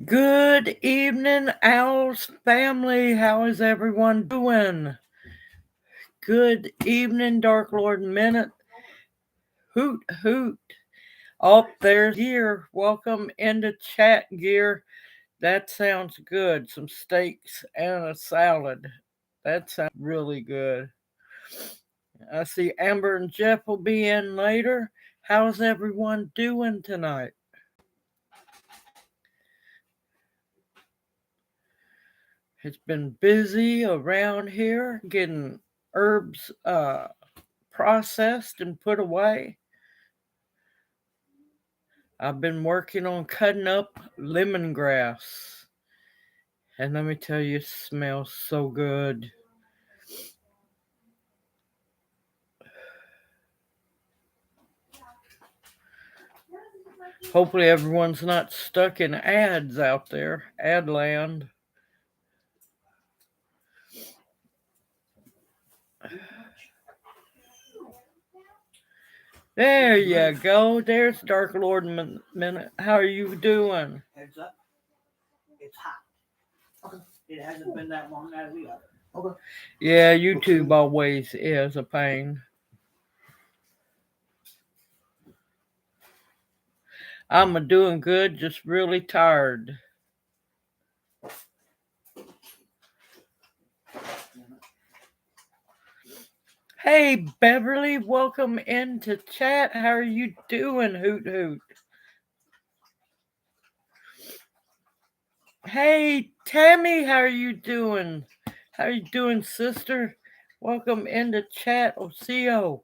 Good evening, OWLS family. How is everyone doing? Good evening, Dark Lord Minute. Hoot, hoot. Oh, there's Gear. Welcome into chat, Gear. That sounds good. Some steaks and a salad. That sounds really good. I see Amber and Jeff will be in later. How's everyone doing tonight? It's been busy around here getting herbs processed and put away. I've been working on cutting up lemongrass. And let me tell you, it smells so good. Hopefully everyone's not stuck in ads out there, ad land. There you go. There's Dark Lord Minute. How are you doing? Heads up. It's hot. Okay. It hasn't been that long out of the oven. Okay. Yeah, YouTube always is a pain. I'm doing good, just really tired. Hey, Beverly, welcome into chat. How are you doing, Hoot Hoot? Hey, Tammy, how are you doing? How are you doing, sister? Welcome into chat, Oseo.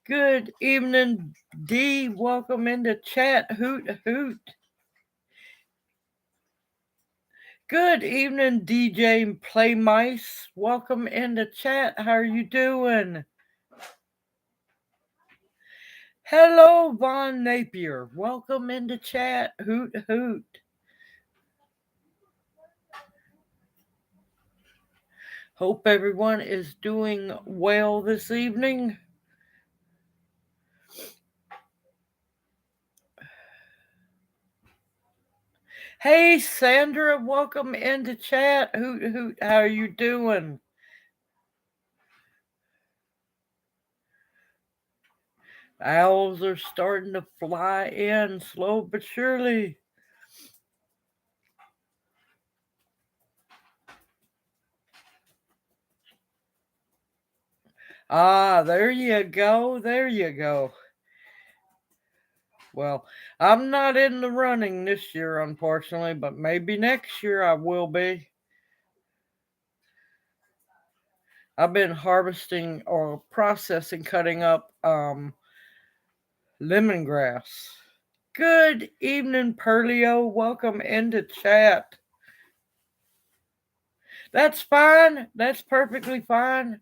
Good evening, D. Welcome into chat, Hoot Hoot. Good evening, DJ and Play Mice. Welcome into chat. How are you doing? Hello, Von Napier. Welcome into chat. Hoot hoot. Hope everyone is doing well this evening. Hey, Sandra. Welcome into chat. Hoot hoot. How are you doing? Owls are starting to fly in slow but surely. Ah, there you go. There you go. Well, I'm not in the running this year, unfortunately, but maybe next year I will be. I've been harvesting or processing, cutting up lemongrass. Good evening, Perlio. Welcome into chat. That's fine. That's perfectly fine.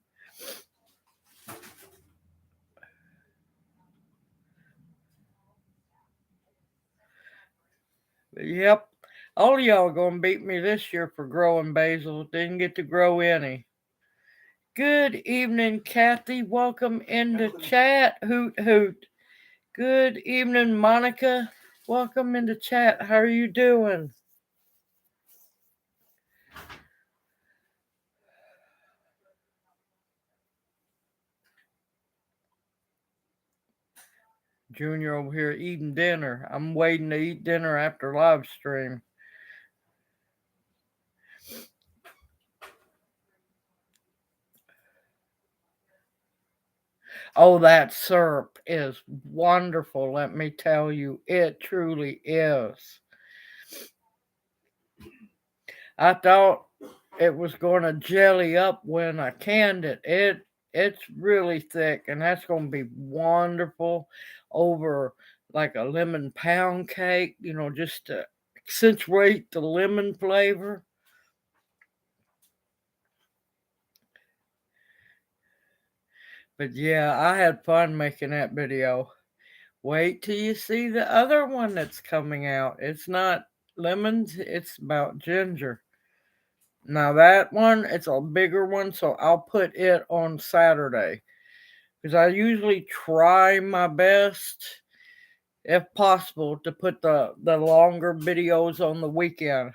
Yep. All of y'all gonna beat me this year for growing basil. Didn't get to grow any. Good evening, Kathy. Welcome into chat. Hoot hoot. Good evening, Monica. Welcome into chat. How are you doing? Junior over here eating dinner. I'm waiting to eat dinner after live stream. Oh, that syrup is wonderful, let me tell you. It truly is. I thought it was going to jelly up when I canned it. It's really thick, and that's going to be wonderful over like a lemon pound cake, just to accentuate the lemon flavor. But yeah, I had fun making that video. Wait till you see the other one that's coming out. It's not lemons, it's about ginger. Now that one, it's a bigger one, so I'll put it on Saturday. Because I usually try my best. if possible, to put the longer videos on the weekend.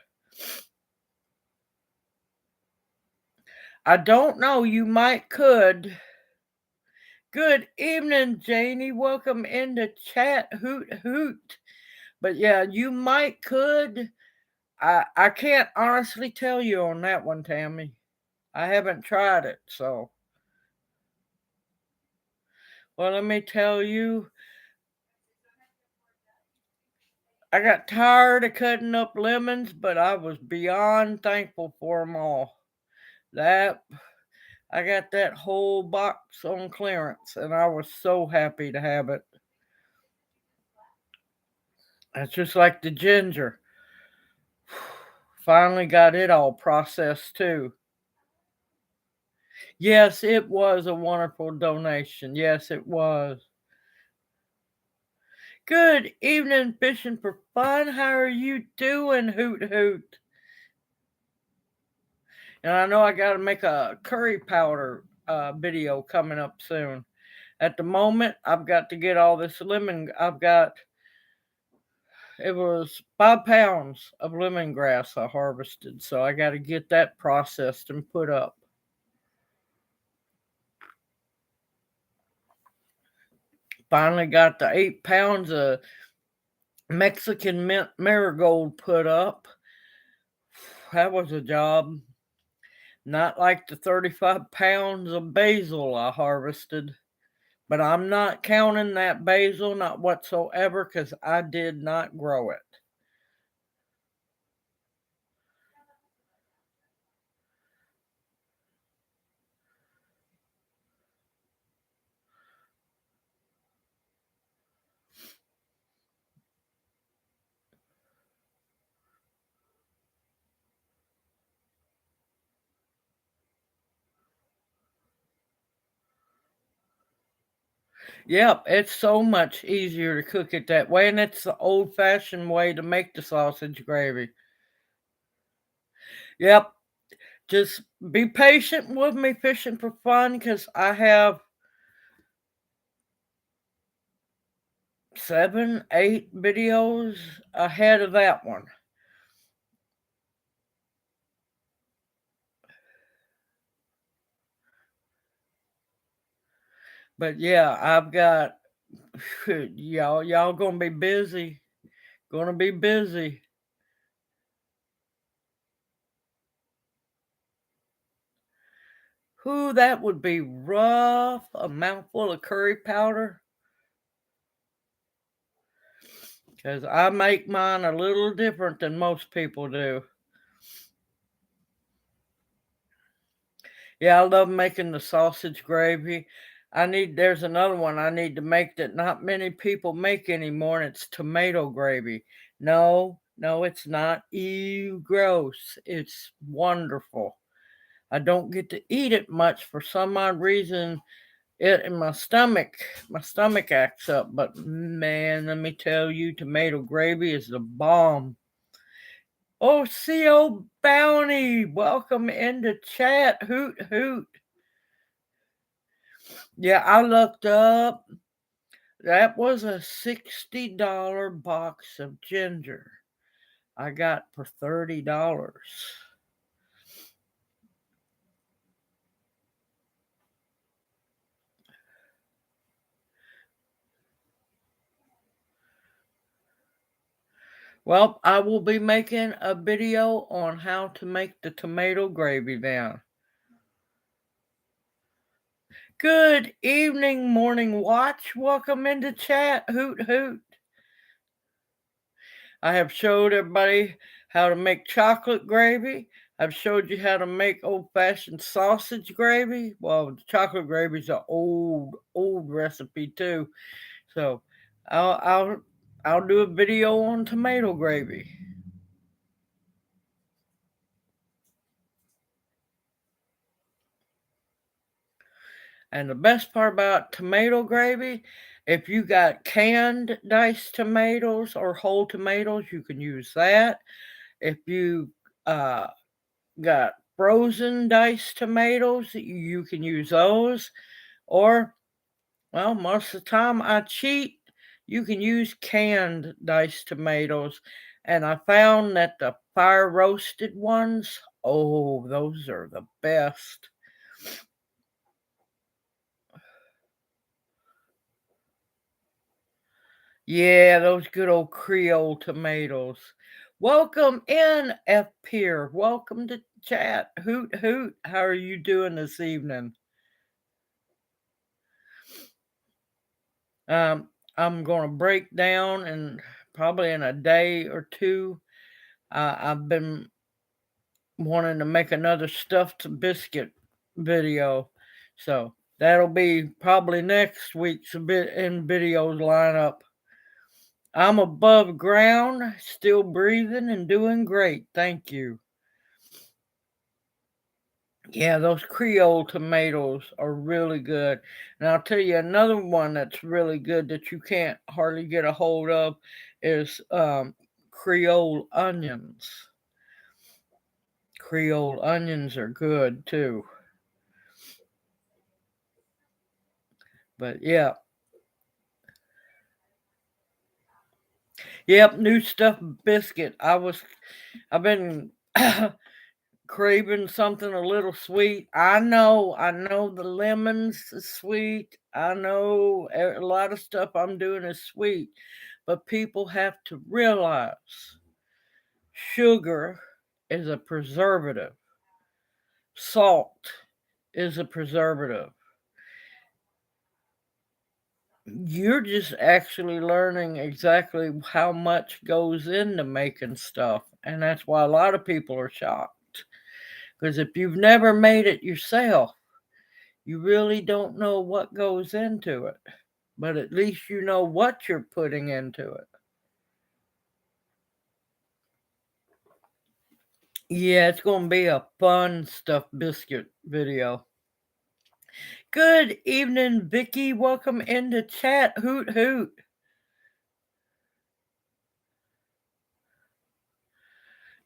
I don't know, you might could. Good evening, Janie. Welcome into chat. Hoot hoot. But yeah, you might could. I can't honestly tell you on that one, Tammy. I haven't tried it, so. Well, let me tell you, I got tired of cutting up lemons, but I was beyond thankful for them all. I got that whole box on clearance, and I was so happy to have it. It's just like the ginger. Finally got it all processed too. Yes, it was a wonderful donation. Yes, it was. Good evening, Fishing for Fun. How are you doing, Hoot Hoot? And I know I got to make a curry powder video coming up soon. At the moment, I've got to get all this lemon. It was 5 pounds of lemongrass I harvested, so I got to get that processed and put up. Finally got the 8 pounds of Mexican mint marigold put up. That was a job. Not like the 35 pounds of basil I harvested. But I'm not counting that basil, not whatsoever, because I did not grow it. Yep, it's so much easier to cook it that way, and it's the old-fashioned way to make the sausage gravy. Yep, just be patient with me fishing for fun, because I have 7, 8 videos ahead of that one. But yeah, I've got y'all gonna be busy. Gonna be busy. Who that would be rough, a mouthful of curry powder. Because I make mine a little different than most people do. Yeah, I love making the sausage gravy. There's another one I need to make that not many people make anymore, and it's tomato gravy. No, it's not. Ew, gross. It's wonderful. I don't get to eat it much for some odd reason. My stomach acts up, but man, let me tell you, tomato gravy is the bomb. Oh, CO Bounty, welcome into chat. Hoot hoot. Yeah, I looked up. That was a $60 box of ginger I got for $30. Well, I will be making a video on how to make the tomato gravy then. Good evening, Morning Watch. Welcome into chat. Hoot hoot. I have showed everybody how to make chocolate gravy. I've showed you how to make old-fashioned sausage gravy. Well, the chocolate gravy is an old recipe too. So I'll do a video on tomato gravy. And the best part about tomato gravy, if you got canned diced tomatoes or whole tomatoes, you can use that. If you got frozen diced tomatoes, you can use those. Or, well, most of the time I cheat you can use canned diced tomatoes. And I found that the fire roasted ones, oh, those are the best. Yeah, those good old Creole tomatoes. Welcome in, F. Pier. Welcome to chat. Hoot, hoot. How are you doing this evening? I'm going to break down and probably in a day or two. I've been wanting to make another stuffed biscuit video. So that'll be probably next week's in videos lineup. I'm above ground, still breathing and doing great. Thank you. Yeah, those Creole tomatoes are really good. And I'll tell you another one that's really good that you can't hardly get a hold of is Creole onions. Creole onions are good too. But yeah. Yep, new stuffed biscuit. I've been craving something a little sweet. I know the lemons is sweet. I know a lot of stuff I'm doing is sweet, but people have to realize sugar is a preservative. Salt is a preservative. You're just actually learning exactly how much goes into making stuff, and that's why a lot of people are shocked. Because if you've never made it yourself, you really don't know what goes into it, but at least you know what you're putting into it. Yeah, it's going to be a fun stuffed biscuit video. Good evening, Vicky. Welcome into chat. Hoot hoot.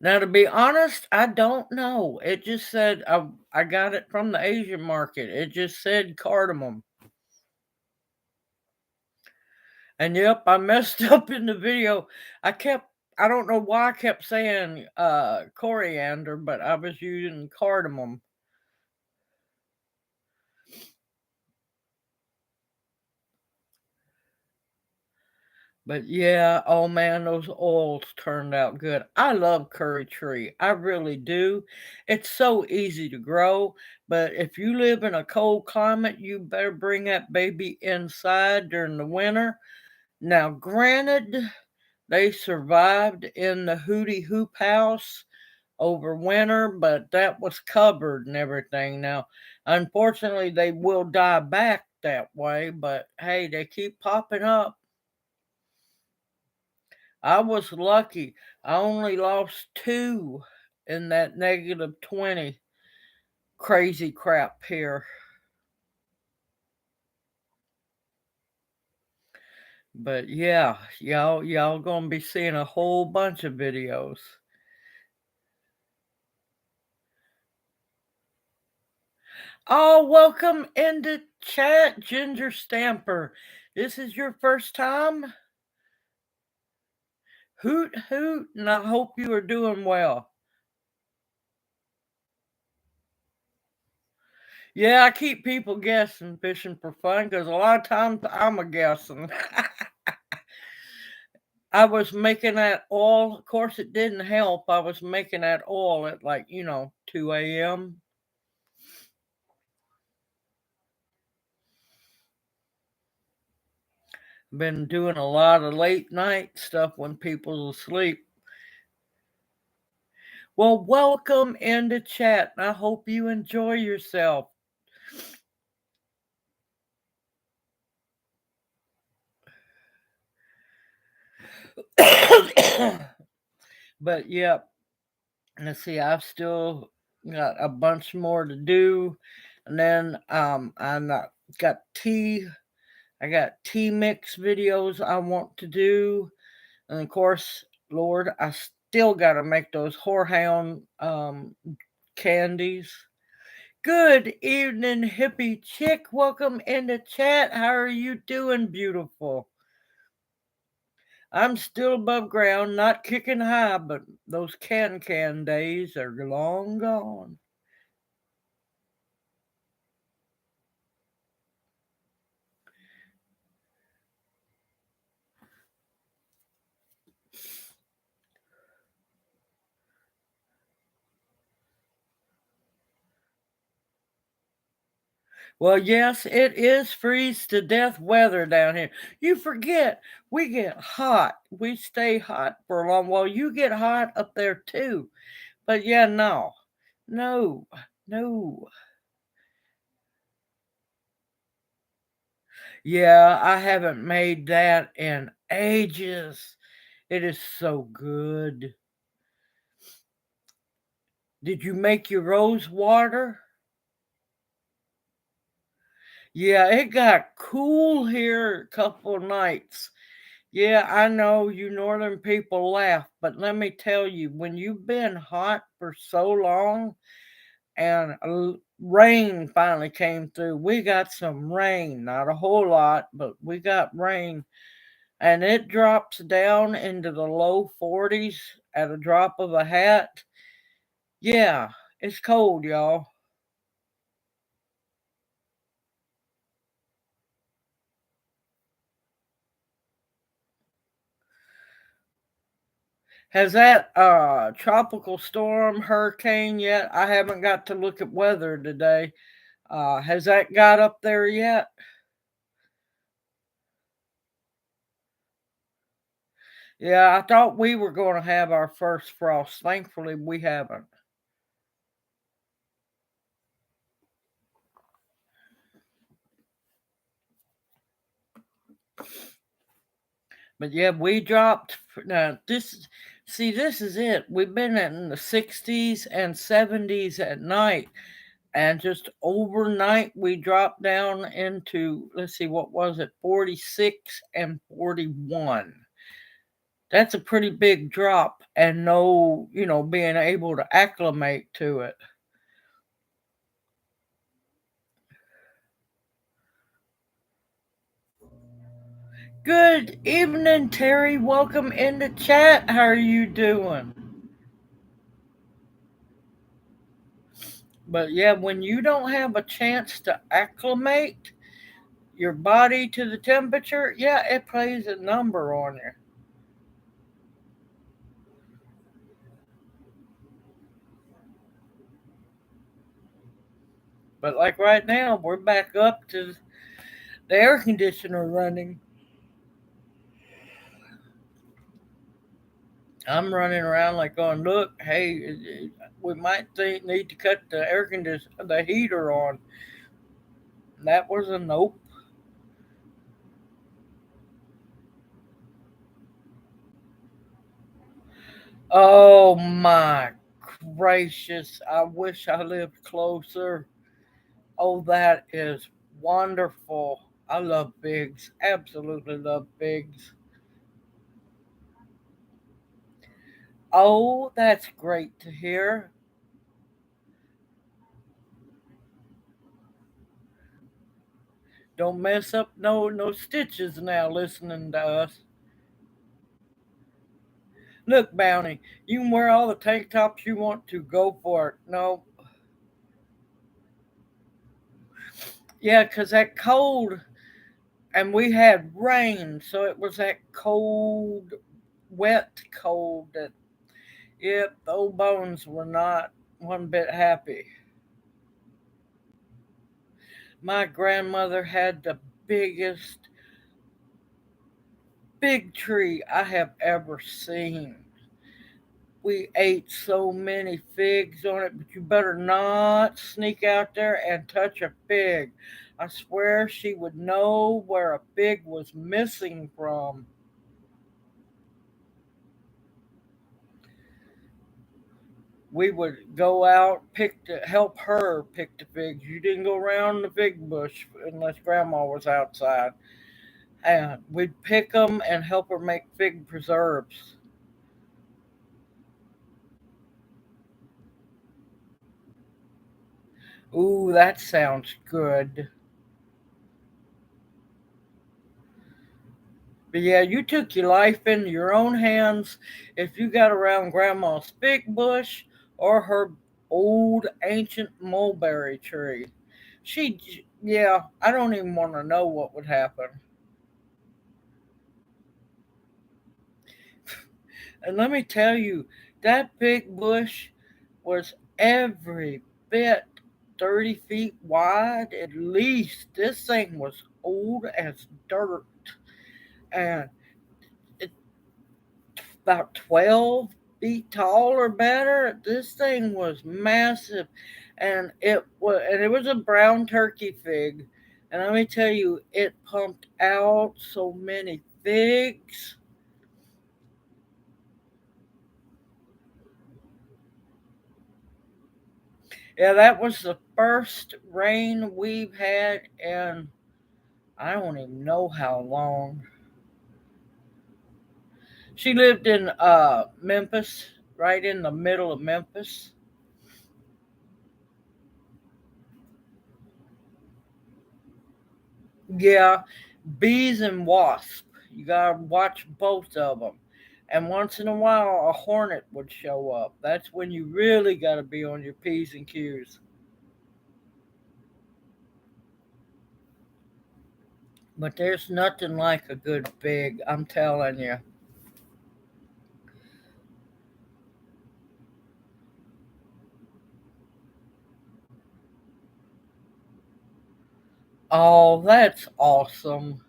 Now, to be honest, I don't know. It just said I got it from the Asian market. It just said cardamom. And yep, I messed up in the video. I don't know why I kept saying coriander, but I was using cardamom. But yeah, oh man, those oils turned out good. I love curry tree. I really do. It's so easy to grow, but if you live in a cold climate, you better bring that baby inside during the winter. Now, granted, they survived in the Hootie Hoop house over winter, but that was covered and everything. Now, unfortunately, they will die back that way, but hey, they keep popping up. I was lucky. I only lost 2 in that -20 crazy crap here. But yeah, y'all gonna be seeing a whole bunch of videos. Oh, welcome into chat, Ginger Stamper. This is your first time? Hoot hoot, and I hope you are doing well. Yeah, I keep people guessing fishing for fun because a lot of times I'm a guessing. I was making that oil. Of course, it didn't help. I was making that oil at 2 a.m. Been doing a lot of late night stuff when people's asleep. Well, welcome into chat. I hope you enjoy yourself. But yeah, let's see. I've still got a bunch more to do, and then got tea. I got tea mix videos I want to do, and of course, Lord, I still got to make those whorehound candies. Good evening, hippie chick. Welcome into chat. How are you doing, beautiful? I'm still above ground, not kicking high, but those can days are long gone. Well, yes, it is freeze to death weather down here. You forget, we get hot. We stay hot for a long while. You get hot up there too. But yeah, no, no, no. Yeah, I haven't made that in ages. It is so good. Did you make your rose water? Yeah, it got cool here a couple of nights. Yeah, I know you northern people laugh, but let me tell you, when you've been hot for so long and rain finally came through, we got some rain, not a whole lot, but we got rain, and it drops down into the low 40s at a drop of a hat. Yeah, it's cold, y'all. Has that tropical storm, hurricane yet? I haven't got to look at weather today. Has that got up there yet? Yeah, I thought we were going to have our first frost. Thankfully, we haven't. But yeah, we dropped. Now this is it. We've been in the 60s and 70s at night, and just overnight we dropped down into, let's see, what was it, 46 and 41. That's a pretty big drop, and no, being able to acclimate to it. Good evening, Terry. Welcome in the chat. How are you doing? But yeah, when you don't have a chance to acclimate your body to the temperature, yeah, it plays a number on you. But like right now, we're back up to the air conditioner running. I'm running around like going, look, hey, we might need to cut the heater on. That was a nope. Oh my gracious! I wish I lived closer. Oh, that is wonderful. I love pigs. Absolutely love pigs. Oh, that's great to hear. Don't mess up no stitches now listening to us. Look, Bounty, you can wear all the tank tops you want to. Go for it. No, yeah, 'cause that cold, and we had rain, so it was that cold, wet cold that, yep, the old bones were not one bit happy. My grandmother had the biggest big tree I have ever seen. We ate so many figs on it, but you better not sneak out there and touch a fig. I swear she would know where a fig was missing from. We would go out, help her pick the figs. You didn't go around the fig bush unless grandma was outside. And we'd pick them and help her make fig preserves. Ooh, that sounds good. But yeah, you took your life into your own hands if you got around Grandma's big bush or her old ancient mulberry tree. Yeah, I don't even want to know what would happen. And let me tell you, that big bush was every bit 30 feet wide at least. This thing was old as dirt and it, about 12 feet tall or better. This thing was massive and it was a brown turkey fig. And let me tell you, it pumped out so many figs. Yeah, that was the first rain we've had in I don't even know how long. She lived in Memphis, right in the middle of Memphis. Yeah, bees and wasps. You gotta watch both of them. And once in a while, a hornet would show up. That's when you really gotta be on your P's and Q's. But there's nothing like a good fig, I'm telling you. Oh, that's awesome.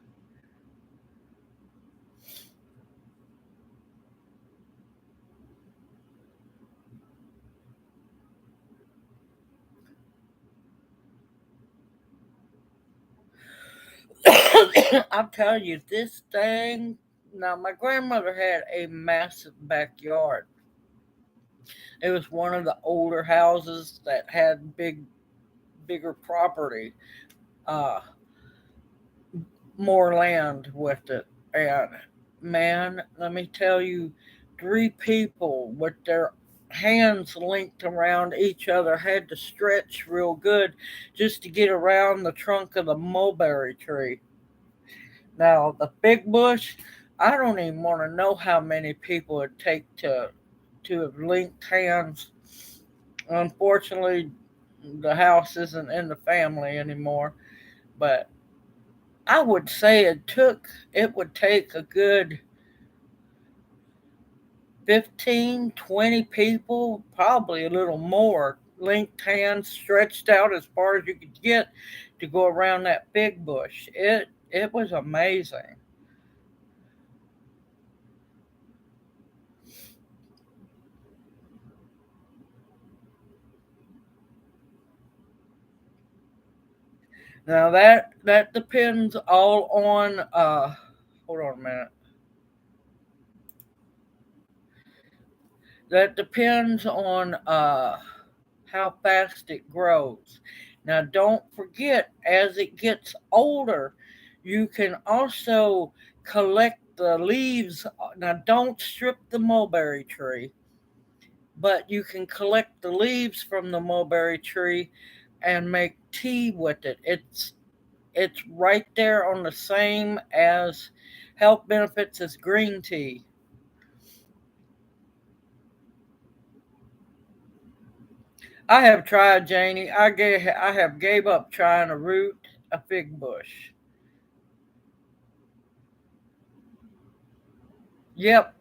I'm telling you, this thing. Now, my grandmother had a massive backyard. It was one of the older houses that had bigger property, uh, more land with it. And man, let me tell you, three people with their hands linked around each other had to stretch real good just to get around the trunk of the mulberry tree. Now, the big bush, I don't even want to know how many people it take to have linked hands. Unfortunately, the house isn't in the family anymore, but I would say it would take a good 15, 20 people, probably a little more, linked hands stretched out as far as you could get to go around that big bush. It was amazing. Now that depends all on hold on a minute. That depends on how fast it grows. Now don't forget as it gets older, you can also collect the leaves. Now don't strip the mulberry tree, but you can collect the leaves from the mulberry tree and make tea with it. It's right there on the same as health benefits as green tea. I have tried, Janie. I have gave up trying to root a fig bush. Yep.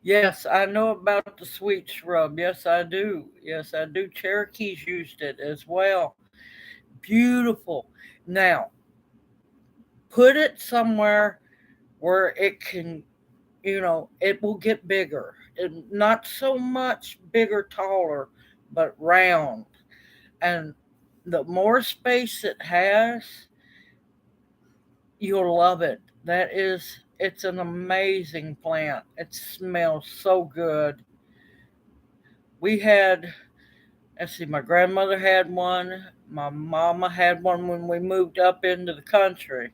Yes, I know about the sweet shrub. Yes, I do. Yes, I do. Cherokees used it as well. Beautiful. Now, put it somewhere where it can, it will get bigger. And not so much bigger, taller, but round. And the more space it has, you'll love it. It's an amazing plant. It smells so good. We had, let's see, my grandmother had one. My mama had one when we moved up into the country.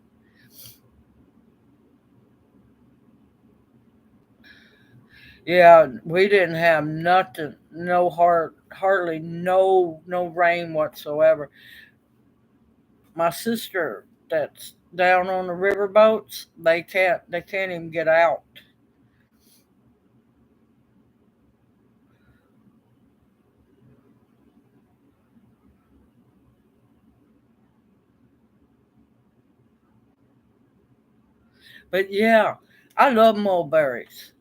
Yeah, we didn't have nothing, no hardly no rain whatsoever. my sister that's down on the river boats, they can't even get out. But yeah, I love mulberries.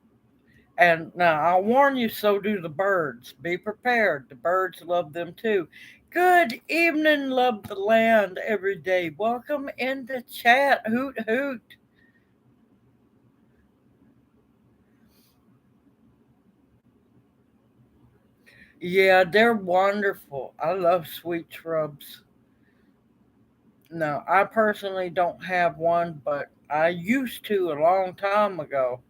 And now I'll warn you, so do the birds. Be prepared. The birds love them too. Good evening, love the land every day. Welcome into chat. Hoot hoot. Yeah, they're wonderful. I love sweet shrubs. No, I personally don't have one, but I used to a long time ago.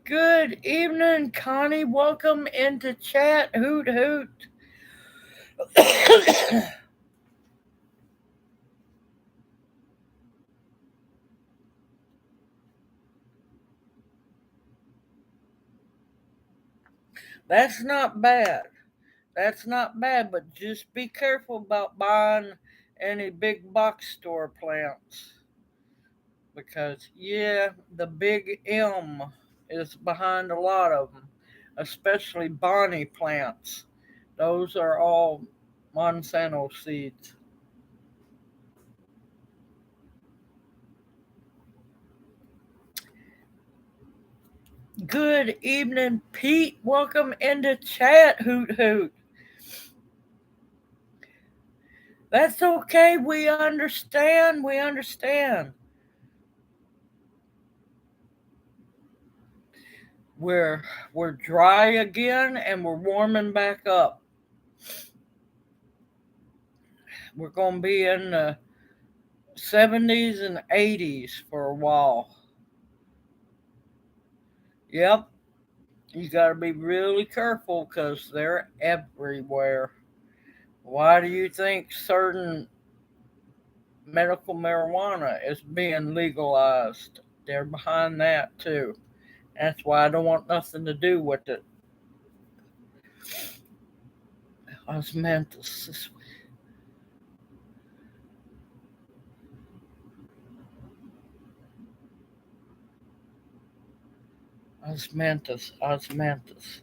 Good evening, Connie. Welcome into chat. Hoot hoot. That's not bad. That's not bad, but just be careful about buying any big box store plants because, yeah, the big M is behind a lot of them, especially Bonnie plants. Those are all Monsanto seeds. Good evening, Pete. Welcome into chat. Hoot hoot. That's okay. We understand. We understand. We're we're dry again and we're warming back up. We're gonna be in the 70s and 80s for a while. Yep, you gotta be really careful because they're everywhere. Why do you think certain medical marijuana is being legalized? They're behind that too. That's why I don't want nothing to do with it. Osmanthus. Osmanthus.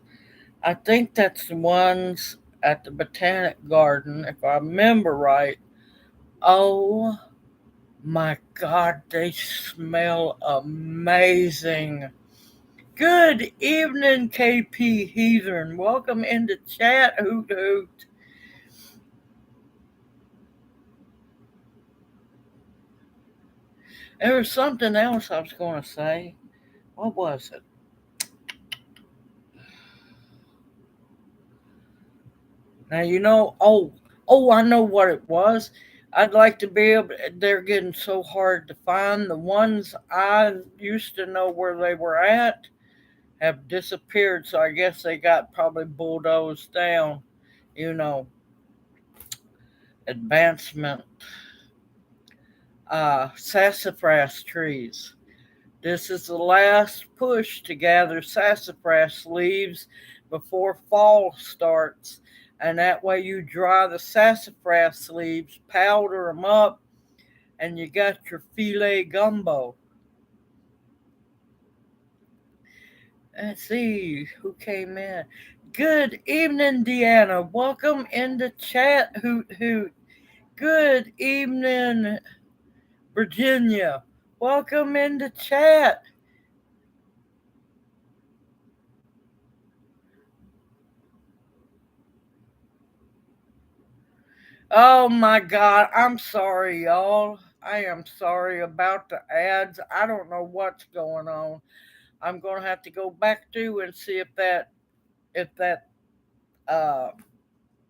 I think that's the ones at the Botanic Garden, if I remember right. Oh my God, they smell amazing. Good evening, KP Heathen. Welcome into chat. Hoot hoot. There was something else I was going to say. What was it? Now you know. Oh, I know what it was. I'd like to be able. They're getting so hard to find. The ones I used to know where they were at have disappeared. So I guess they got probably bulldozed down. You know, advancement. Sassafras trees. This is the last push to gather sassafras leaves before fall starts. And that way you dry the sassafras leaves, powder them up, and you got your filet gumbo. Let's see who came in. Good evening, Deanna. Welcome into chat. Hoot hoot. Good evening, Virginia. Welcome into chat. Oh my God, I'm sorry, y'all. I am sorry about the ads. I don't know what's going on. I'm gonna have to go back through and see if that uh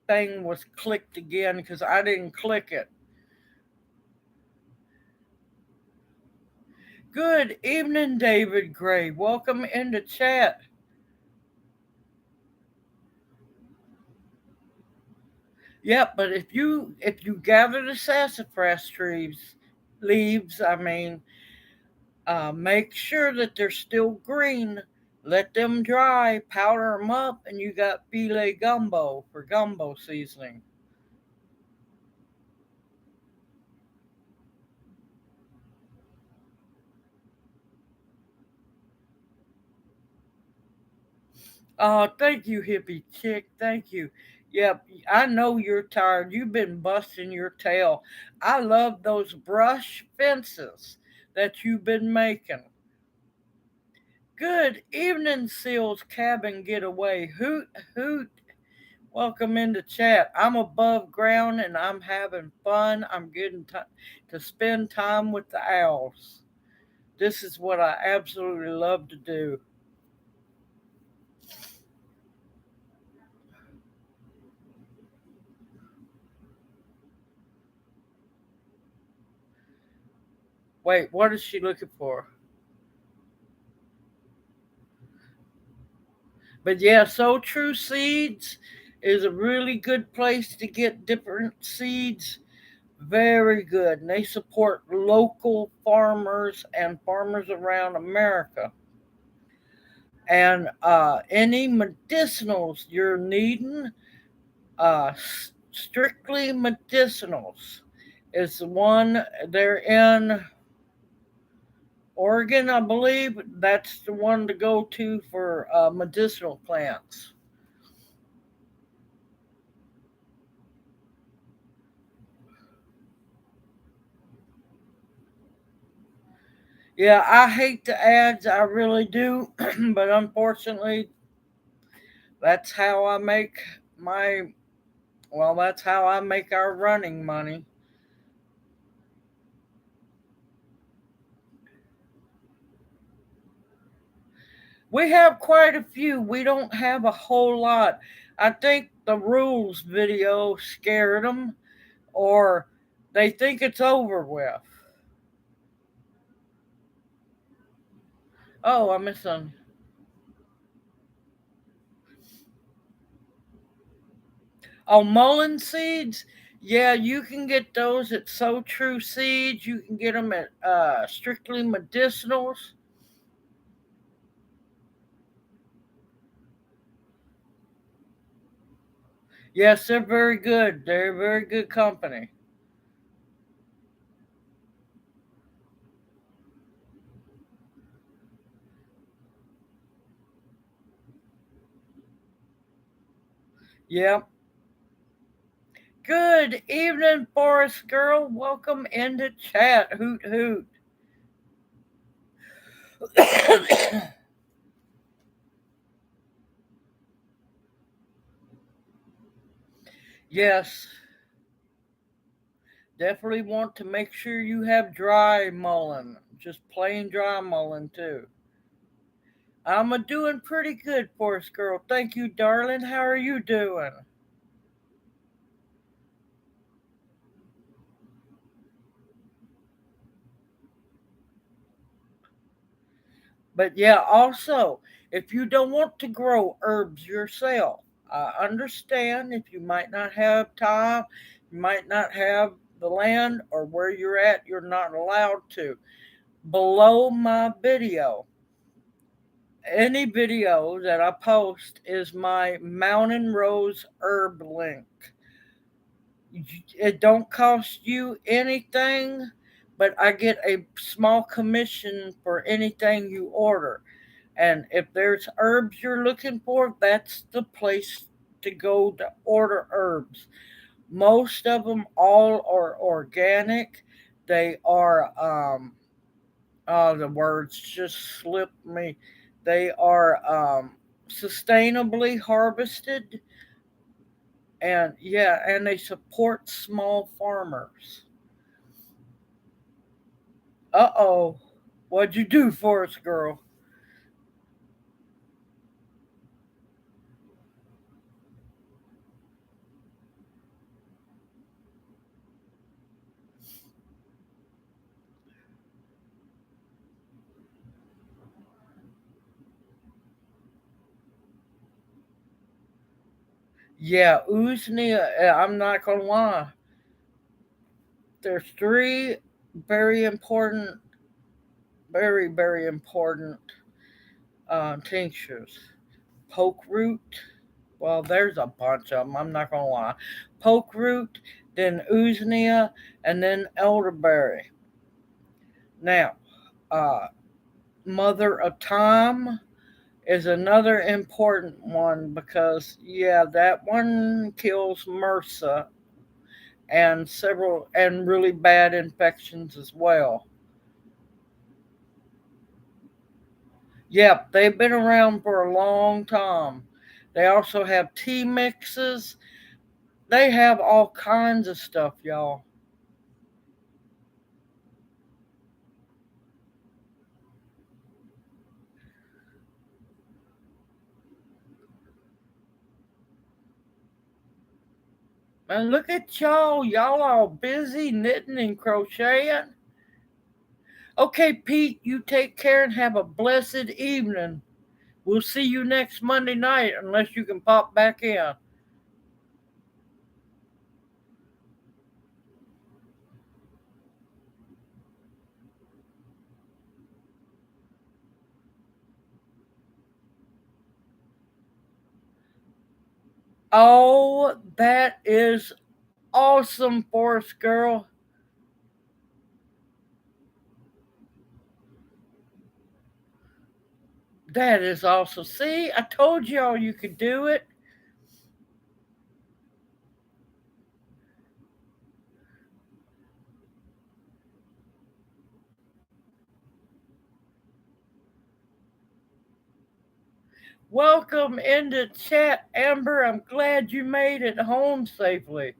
thing was clicked again because I didn't click it. Good evening, David Gray. Welcome into chat. Yep, but if you gather the sassafras trees leaves, make sure that they're still green. Let them dry, powder them up, and you got filet gumbo for gumbo seasoning. Oh, thank you, hippie chick. Thank you. Yep, I know you're tired. You've been busting your tail. I love those brush fences that you've been making. Good evening, Seal's Cabin Getaway. Hoot, hoot. Welcome into chat. I'm above ground and I'm having fun. I'm getting to spend time with the owls. This is what I absolutely love to do. Wait, what is she looking for? But yeah, So True Seeds is a really good place to get different seeds. Very good. And they support local farmers and farmers around America. And any medicinals you're needing, uh, strictly medicinals is the one. They're in Oregon, I believe. That's the one to go to for medicinal plants. Yeah, I hate the ads, I really do, but unfortunately, that's how I make my that's how I make our running money. We have quite a few. We don't have a whole lot. I think the rules video scared them, or they think it's over with. Oh, I missed some. Oh, mullein seeds. Yeah, you can get those at So True Seeds. You can get them at Strictly Medicinals. Yes, they're very good. They're a very good company. Yep. Good evening, Forest Girl. Welcome into chat. Hoot hoot. Yes, definitely want to make sure you have dry mullein. Just plain dry mullein, too. I'm a doing pretty good, Forest Girl. Thank you, darling. How are you doing? But yeah, also, if you don't want to grow herbs yourself, I understand if you might not have time, you might not have the land, or where you're at, you're not allowed to. Below my video, any video that I post is my Mountain Rose herb link. It don't cost you anything, but I get a small commission for anything you order. And if there's herbs you're looking for, that's the place to go to order herbs. Most of them all are organic. They are the words just slipped me. They are sustainably harvested, and yeah, and they support small farmers. Uh-oh. What'd you do, Forest Girl? Yeah, Uzni, I'm not gonna lie. There's three very important, very, very important tinctures. Poke root. Well, there's a bunch of them. I'm not gonna lie. Poke root, then usnea, and then elderberry. Now, uh, mother of thyme is another important one because yeah, that one kills MRSA and several and really bad infections as well. Yep, they've been around for a long time. They also have tea mixes. They have all kinds of stuff, y'all. And look at y'all. Y'all all busy knitting and crocheting. Okay, Pete, you take care and have a blessed evening. We'll see you next Monday night unless you can pop back in. Oh, that is awesome, Forest Girl. That is awesome. See, I told y'all you could do it. Welcome into chat, Amber. I'm glad you made it home safely.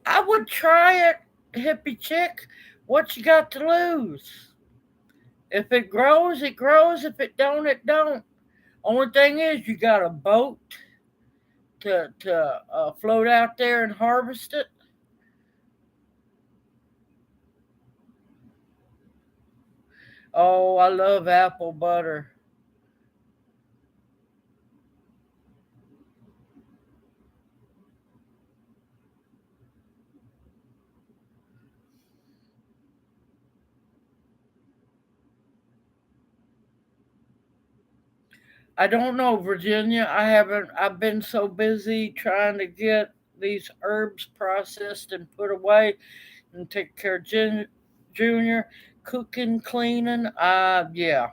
I would try it, hippie chick. What you got to lose? If it grows, it grows. If it don't, it don't. Only thing is, you got a boat to float out there and harvest it. Oh, I love apple butter. I don't know, Virginia. I haven't. I've been so busy trying to get these herbs processed and put away and take care of Junior, cooking, cleaning. Yeah.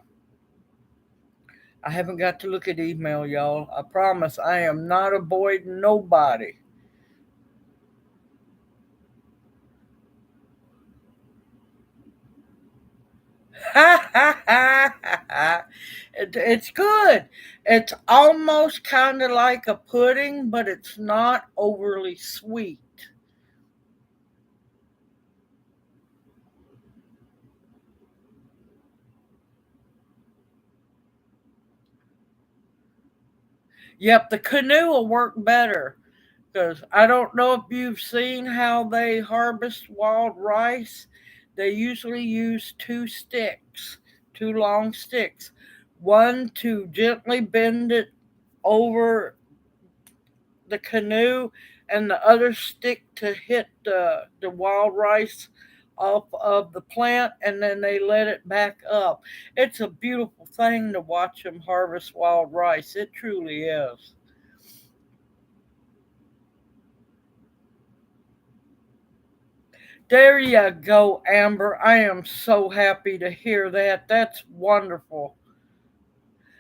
I haven't got to look at email, y'all. I promise I am not avoiding nobody. It's good. It's almost kind of like a pudding, but it's not overly sweet. Yep, the canoe will work better because I don't know if you've seen how they harvest wild rice. They usually use two sticks, two long sticks, one to gently bend it over the canoe, and the other stick to hit the wild rice off of the plant, and then they let it back up. It's a beautiful thing to watch them harvest wild rice. It truly is. There you go, Amber. I am so happy to hear that. That's wonderful.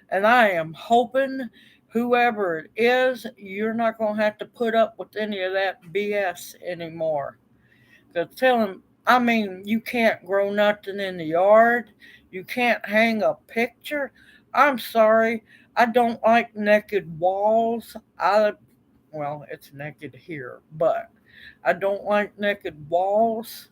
And I am hoping whoever it is, you're not going to have to put up with any of that BS anymore. Because tell him, I mean, you can't grow nothing in the yard. You can't hang a picture. I'm sorry. I don't like naked walls. Well, it's naked here, but I don't like naked walls.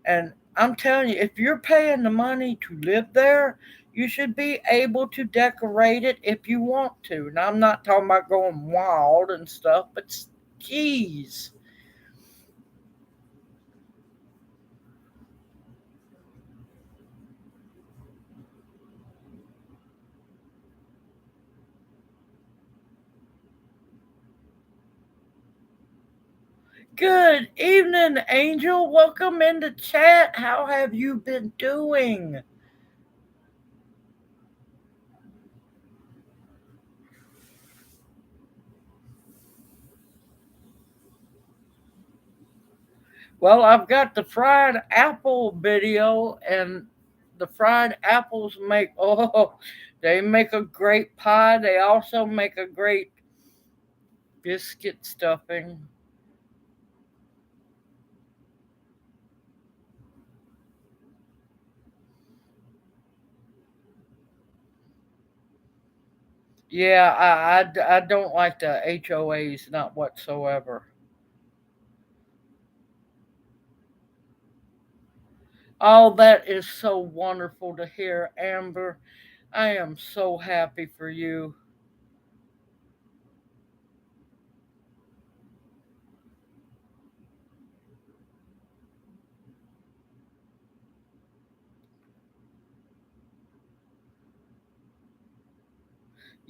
And I'm telling you, if you're paying the money to live there, you should be able to decorate it if you want to. And I'm not talking about going wild and stuff, but geez. Good evening, Angel. Welcome into chat. How have you been doing? Well, I've got the fried apple video, and the fried apples they make a great pie. They also make a great biscuit stuffing. Yeah, I don't like the HOAs, not whatsoever. Oh, that is so wonderful to hear, Amber. I am so happy for you.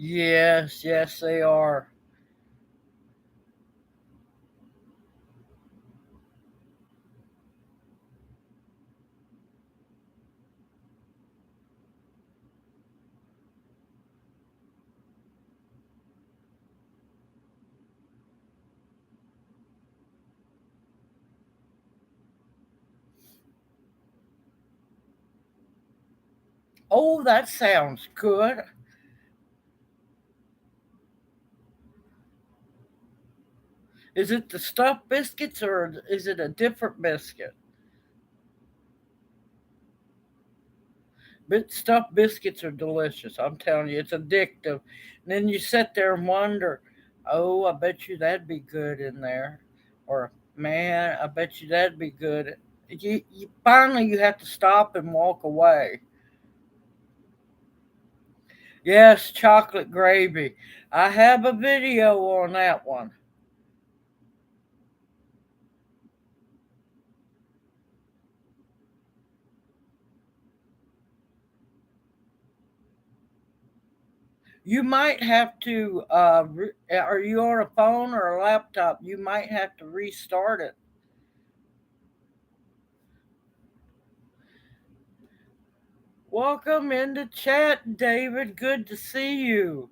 Yes, yes, they are. Oh, that sounds good. Is it the stuffed biscuits or is it a different biscuit? But stuffed biscuits are delicious. I'm telling you, it's addictive. And then you sit there and wonder, oh, I bet you that'd be good in there. Or, man, I bet you that'd be good. You finally you have to stop and walk away. Yes, chocolate gravy. I have a video on that one. You might have to, are you on a phone or a laptop? You might have to restart it. Welcome into chat, David. Good to see you.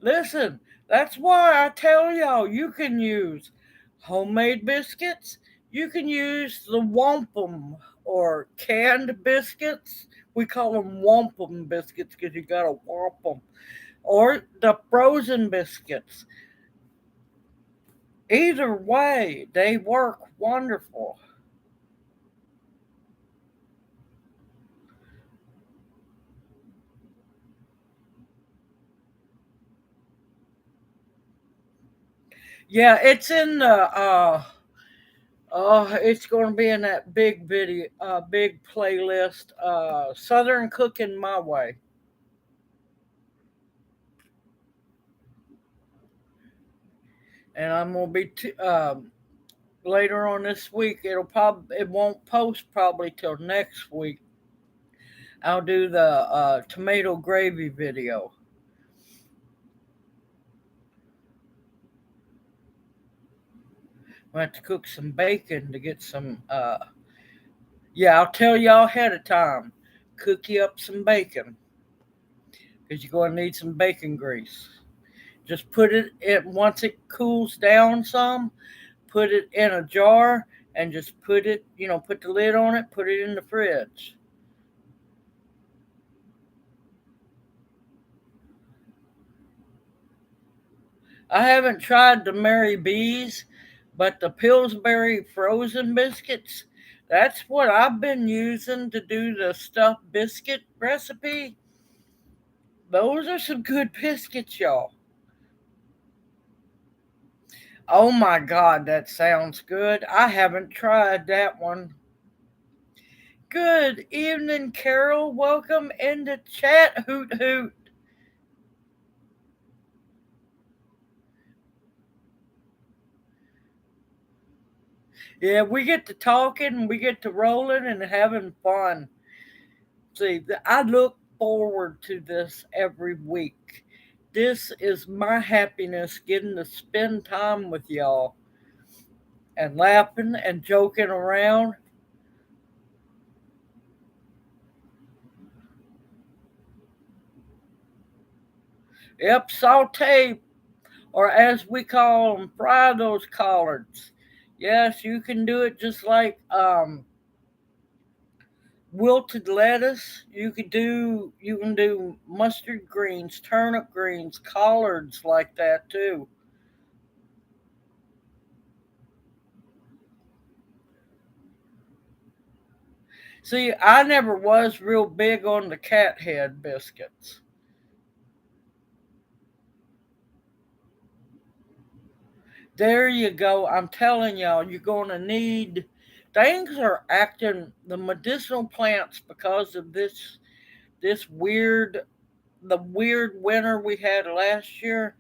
Listen, that's why I tell y'all you can use homemade biscuits. You can use the wampum or canned biscuits. We call them wampum biscuits because you got to wamp them. Or the frozen biscuits. Either way, they work wonderful. Yeah, it's in the it's going to be in that big video, big playlist, Southern Cooking My Way. And I'm going to be later on this week. It won't post probably till next week. I'll do the tomato gravy video. I have to cook some bacon to get some. Yeah, I'll tell y'all ahead of time. Cook you up some bacon because you're going to need some bacon grease. Just put it in once it cools down some. Put it in a jar and just put it. Put the lid on it. Put it in the fridge. I haven't tried the Mary B's, but the Pillsbury frozen biscuits, that's what I've been using to do the stuffed biscuit recipe. Those are some good biscuits, y'all. Oh my God, that sounds good. I haven't tried that one. Good evening, Carol. Welcome into chat, Hoot Hoot. Yeah, we get to talking, we get to rolling and having fun. See, I look forward to this every week. This is my happiness, getting to spend time with y'all and laughing and joking around. Yep, saute, or as we call them, fry those collards. Yes, you can do it just like wilted lettuce. You can do mustard greens, turnip greens, collards like that too. See, I never was real big on the cat head biscuits. There you go. I'm telling y'all, you're going to need. Things are acting the medicinal plants because of this weird the weird winter we had last year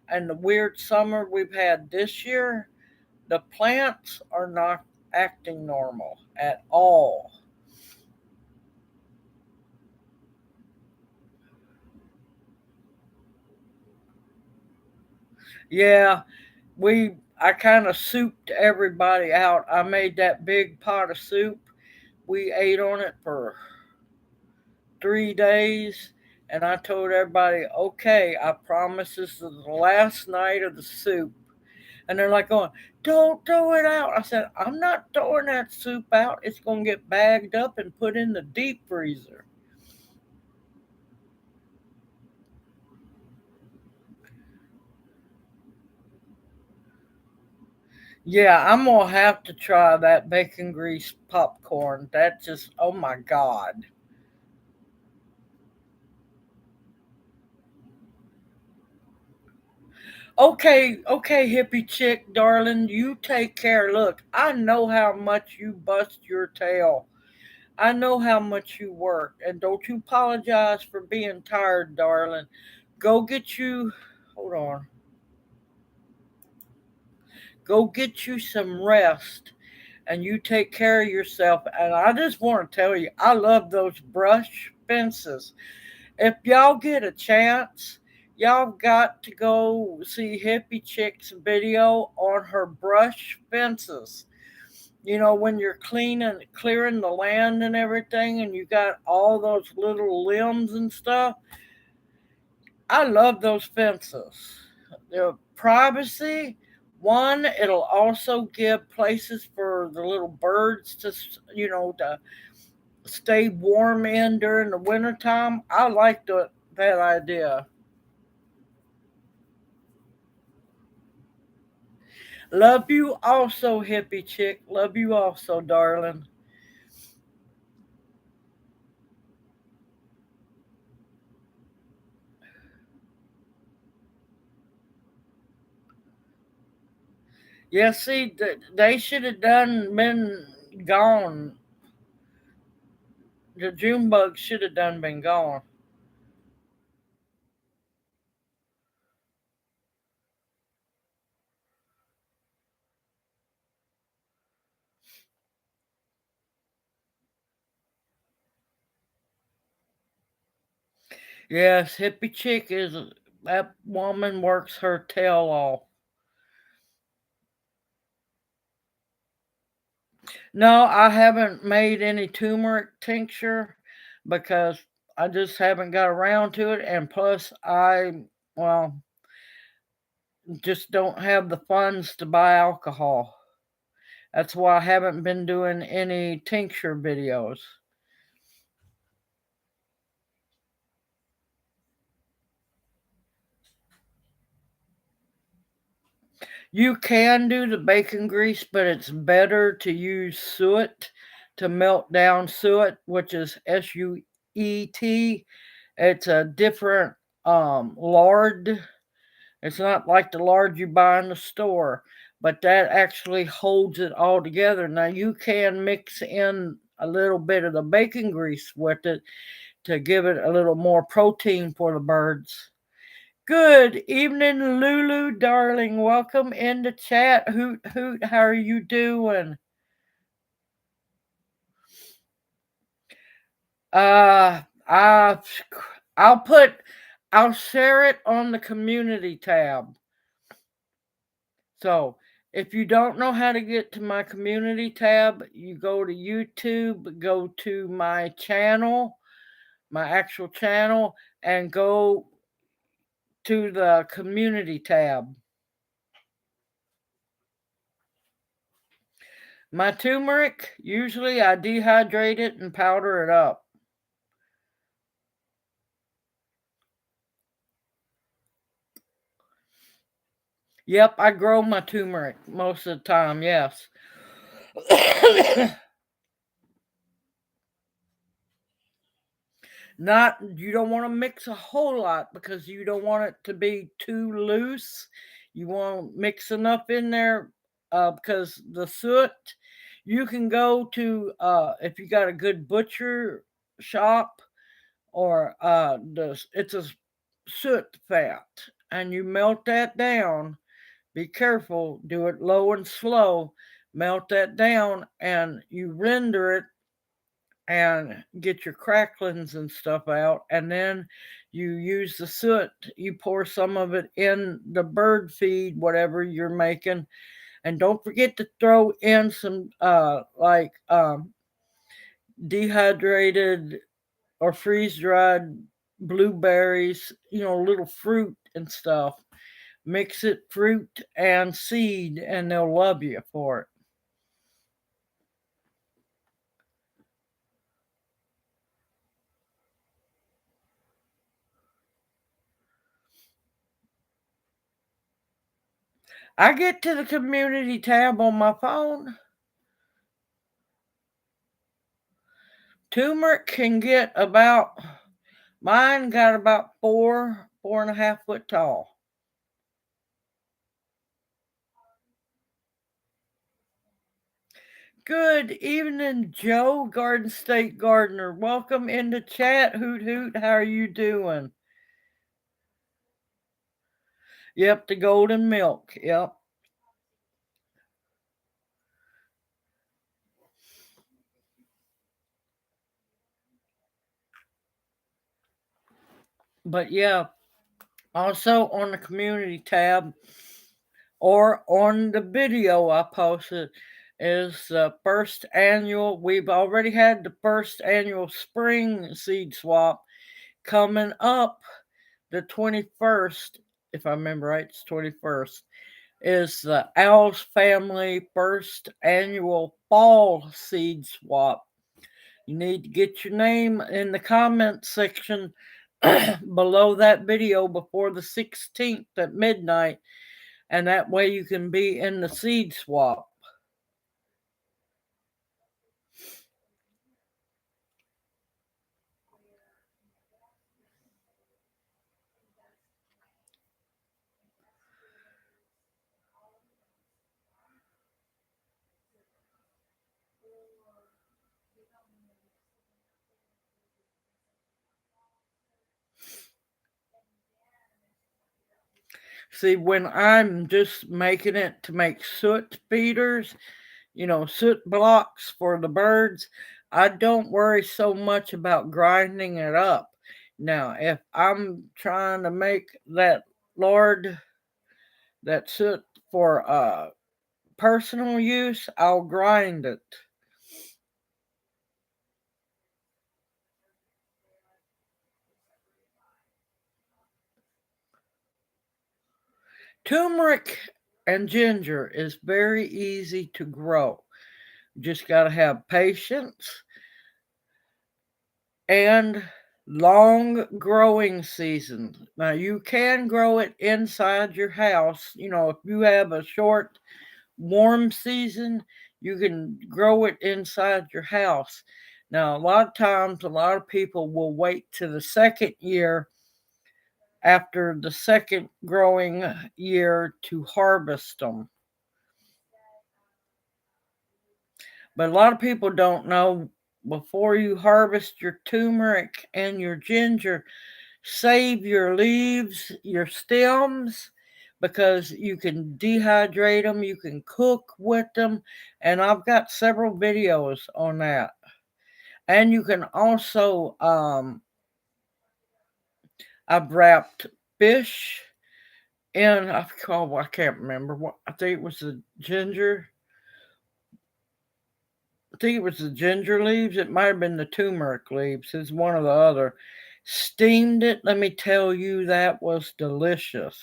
and the weird summer we've had this year. The plants are not acting normal at all. Yeah, I kind of souped everybody out. I made that big pot of soup. We ate on it for 3 days, and I told everybody, okay, I promise this is the last night of the soup. And they're like going, don't throw it out. I said, I'm not throwing that soup out. It's going to get bagged up and put in the deep freezer. Yeah, I'm going to have to try that bacon grease popcorn. That just, oh my God. Okay, okay, hippie chick, darling, you take care. Look, I know how much you bust your tail. I know how much you work. And don't you apologize for being tired, darling. Go get you, hold on, go get you some rest and you take care of yourself. And I just want to tell you, I love those brush fences. If y'all get a chance, y'all got to go see Hippie Chick's video on her brush fences. You know, when you're clearing the land and everything, and you got all those little limbs and stuff. I love those fences. The privacy, one, it'll also give places for the little birds to, to stay warm in during the wintertime. I like that idea. Love you also, hippie chick. Love you also, darling. Yeah, see, they should have done been gone. The June bugs should have done been gone. Yes, hippie chick is that woman works her tail off. No, I haven't made any turmeric tincture because I just haven't got around to it, and plus well, just don't have the funds to buy alcohol. That's why I haven't been doing any tincture videos. You can do the bacon grease, but it's better to use suet to melt down suet, which is SUET. It's a different lard. It's not like the lard you buy in the store, but that actually holds it all together. Now you can mix in a little bit of the bacon grease with it to give it a little more protein for the birds. Good evening, Lulu, darling. Welcome in the chat. Hoot, hoot. How are you doing? I'll share it on the community tab. So if you don't know how to get to my community tab, you go to YouTube, go to my channel, my actual channel, and go to the community tab. My turmeric, usually I dehydrate it and powder it up. Yep, I grow my turmeric most of the time, yes. You don't want to mix a whole lot because you don't want it to be too loose. You want to mix enough in there because the soot, you can go to, if you got a good butcher shop, or it's a soot fat, and you melt that down. Be careful, do it low and slow. Melt that down and you render it and get your cracklings and stuff out, and then you use the soot. You pour some of it in the bird feed, whatever you're making, and don't forget to throw in some dehydrated or freeze dried blueberries, little fruit and stuff. Mix it fruit and seed, and they'll love you for it. I get to the community tab on my phone. Turmeric can get mine got about 4.5 foot tall. Good evening, Joe, Garden State Gardener. Welcome into chat. Hoot hoot. How are you doing? Yep, the golden milk. Yep. But yeah, also on the community tab or on the video I posted is the first annual. We've already had the first annual spring seed swap coming up the 21st, if I remember right, it's 21st, is the OWLS family first annual fall seed swap. You need to get your name in the comment section below that video before the 16th at midnight, and that way you can be in the seed swap. See, when I'm just making it to make soot feeders, soot blocks for the birds, I don't worry so much about grinding it up. Now, if I'm trying to make that soot for personal use, I'll grind it. Turmeric and ginger is very easy to grow. You just got to have patience and long growing seasons. Now, you can grow it inside your house. If you have a short, warm season, you can grow it inside your house. Now, a lot of times, a lot of people will wait to the second year after the second growing year to harvest them. But a lot of people don't know, before you harvest your turmeric and your ginger, save your leaves, your stems, because you can dehydrate them, you can cook with them, and I've got several videos on that. And you can also, I've wrapped fish in, I can't remember what, I think it was the ginger. I think it was the ginger leaves. It might have been the turmeric leaves. It's one or the other. Steamed it. Let me tell you, that was delicious.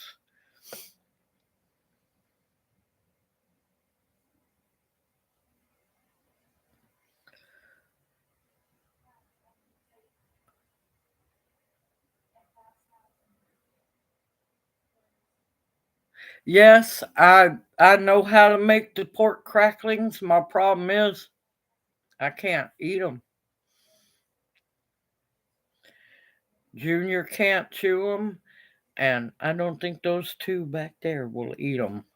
Yes, I know how to make the pork cracklings. My problem is I can't eat them. Junior can't chew them, and I don't think those two back there will eat them.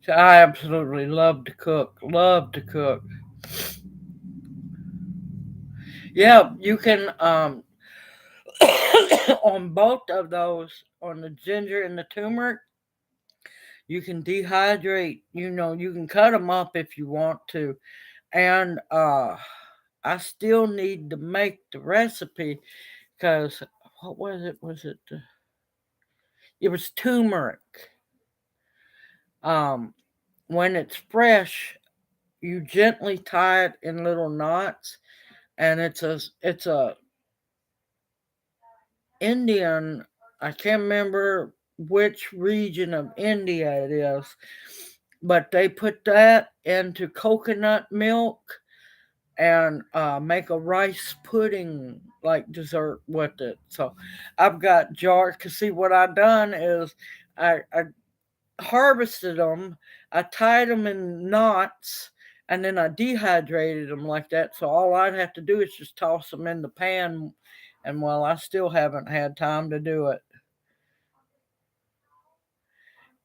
So I absolutely love to cook. Love to cook. Yeah, you can on both of those, on the ginger and the turmeric, you can dehydrate. You can cut them up if you want to. And I still need to make the recipe because what was it? It was turmeric. Um, when it's fresh, you gently tie it in little knots, and it's a Indian. I can't remember which region of India it is, but they put that into coconut milk and make a rice pudding like dessert with it. So I've got jars. Cause see, what I done is I harvested them, I tied them in knots, and then I dehydrated them like that. So all I'd have to do is just toss them in the pan, and well, I still haven't had time to do it.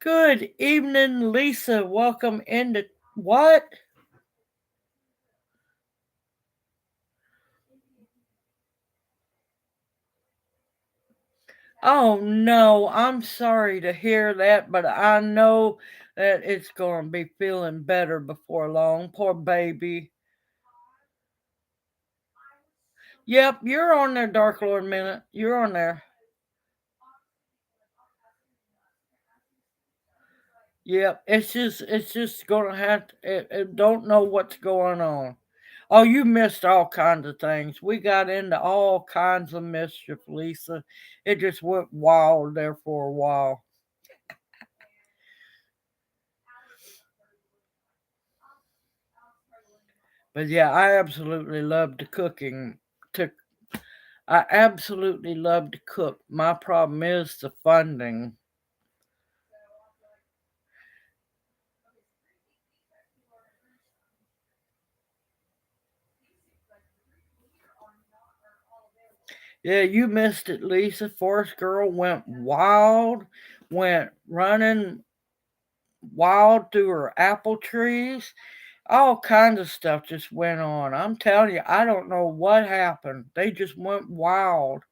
Good evening, Lisa. Welcome into what? Oh no, I'm sorry to hear that, but I know that it's going to be feeling better before long. Poor baby. Yep, you're on there, Dark Lord Minute. You're on there. Yep, it's just gonna have to. It don't know what's going on. Oh, you missed all kinds of things. We got into all kinds of mischief, Lisa. It just went wild there for a while. But yeah, I absolutely love the cooking. To I absolutely love to cook. My problem is the funding. Yeah, you missed it, Lisa. Forest Girl went wild, went running wild through her apple trees. All kinds of stuff just went on. I'm telling you, I don't know what happened. They just went wild.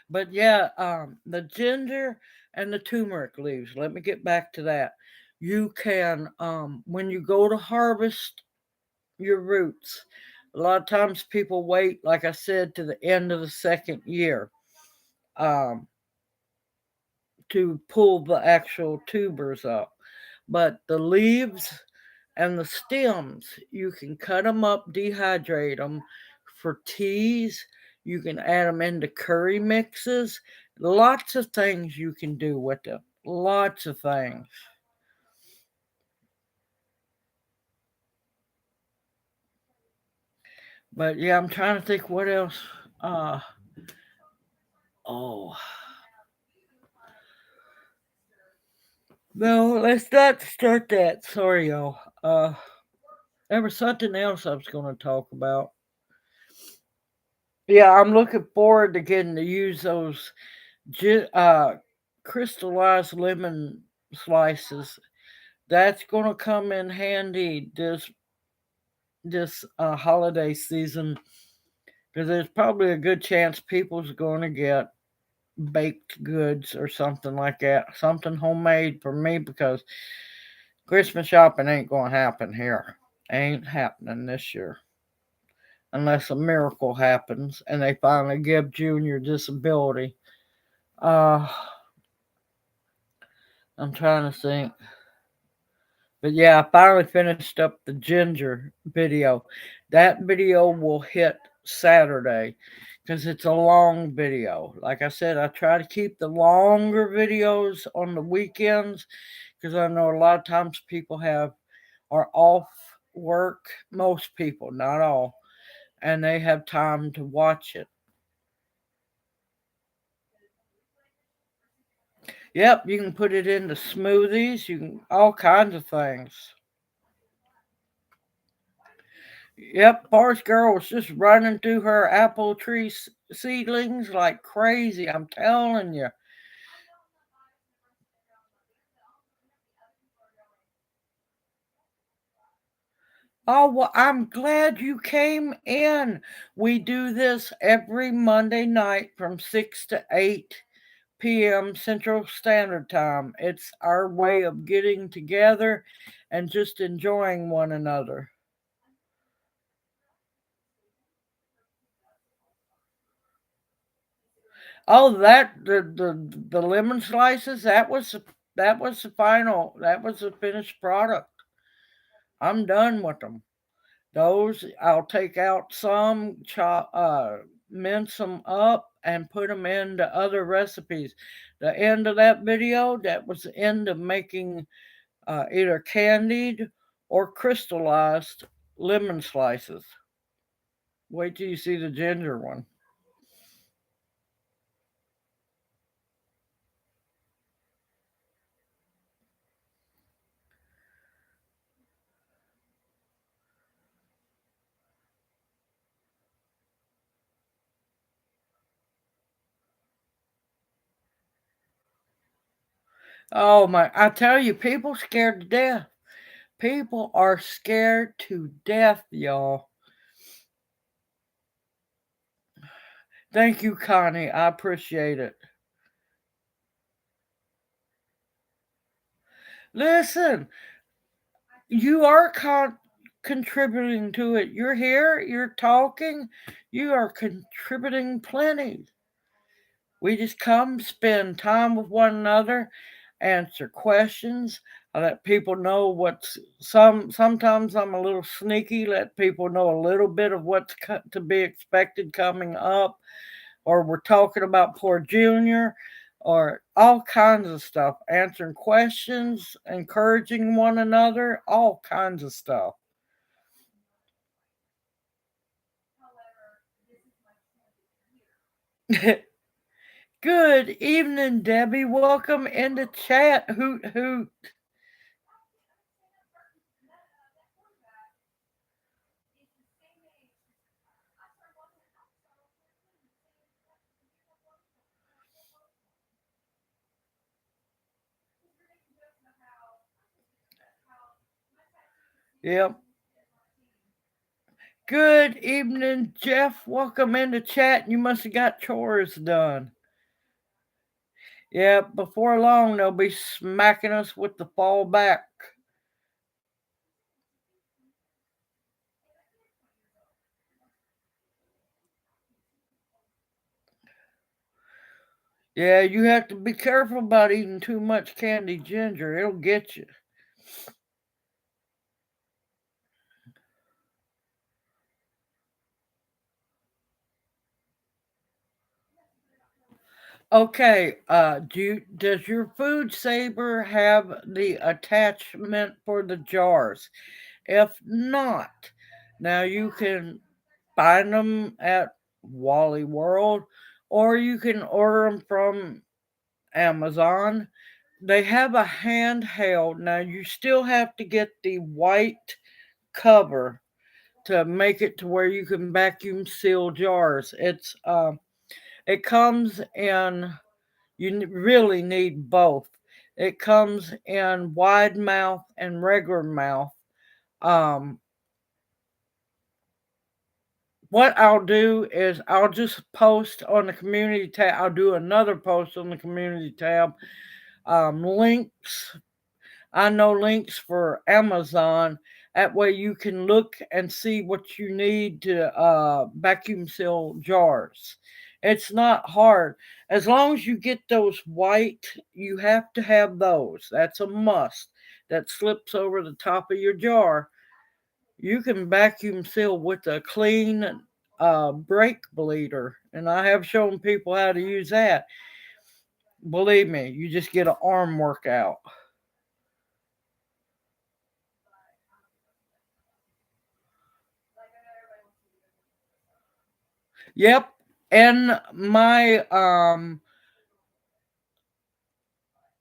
But yeah, the ginger and the turmeric leaves. Let me get back to that. You can, when you go to harvest your roots, a lot of times people wait, like I said, to the end of the second year um, to pull the actual tubers up. But the leaves and the stems, you can cut them up, dehydrate them for teas. You can add them into curry mixes. Lots of things you can do with them. Lots of things. But yeah, I'm trying to think what else. Uh, oh, no, let's not start that. Sorry, y'all. There was something else I was going to talk about. Yeah, I'm looking forward to getting to use those uh, crystallized lemon slices. That's going to come in handy this holiday season. because there's probably a good chance people's going to get baked goods or something like that, something homemade for me, because Christmas shopping ain't going to happen here. Ain't happening this year unless a miracle happens and they finally give Junior disability. Uh, I'm trying to think. But yeah, I finally finished up the ginger video. That video will hit Saturday because it's a long video. Like I said, I try to keep the longer videos on the weekends because I know a lot of times people are off work. Most people, not all, and they have time to watch it. Yep, you can put it into smoothies. You can all kinds of things. Yep, Forest Girl was just running through her apple tree seedlings like crazy. I'm telling you. Oh, well, I'm glad you came in. We do this every Monday night from 6 to 8 p.m. Central Standard Time. It's our way of getting together and just enjoying one another. Oh, the lemon slices, that was the finished product. I'm done with them. Those I'll take out some, mince them up, and put them into other recipes. The end of that video, that was the end of making either candied or crystallized lemon slices. Wait till you see the ginger one. Oh my, I tell you, people scared to death. People are scared to death, y'all. Thank you, Connie. I appreciate it. Listen, you are contributing to it. You're here, you're talking, you are contributing plenty. We just come spend time with one another, answer questions. I let people know sometimes I'm a little sneaky, let people know a little bit of what's to be expected coming up, or we're talking about poor Junior, or all kinds of stuff, answering questions, encouraging one another, all kinds of stuff. Good evening, Debbie. Welcome into chat. Hoot hoot. Yep. Good evening, Jeff. Welcome into chat. You must have got chores done. Yep, before long they'll be smacking us with the fall back. Yeah, you have to be careful about eating too much candied ginger. It'll get you. Okay, does your food saver have the attachment for the jars? If not, now you can find them at Wally World, or you can order them from Amazon. They have a handheld. Now you still have to get the white cover to make it to where you can vacuum seal jars. It comes in, really need both. It comes in wide mouth and regular mouth. Um, what I'll do is I'll just post on the community tab. I'll do another post on the community tab. Links. I know links for Amazon. That way you can look and see what you need to vacuum seal jars. It's not hard. As long as you get those white, you have to have those. That's a must. That slips over the top of your jar. You can vacuum seal with a clean brake bleeder. And I have shown people how to use that. Believe me, you just get an arm workout. Yep. And my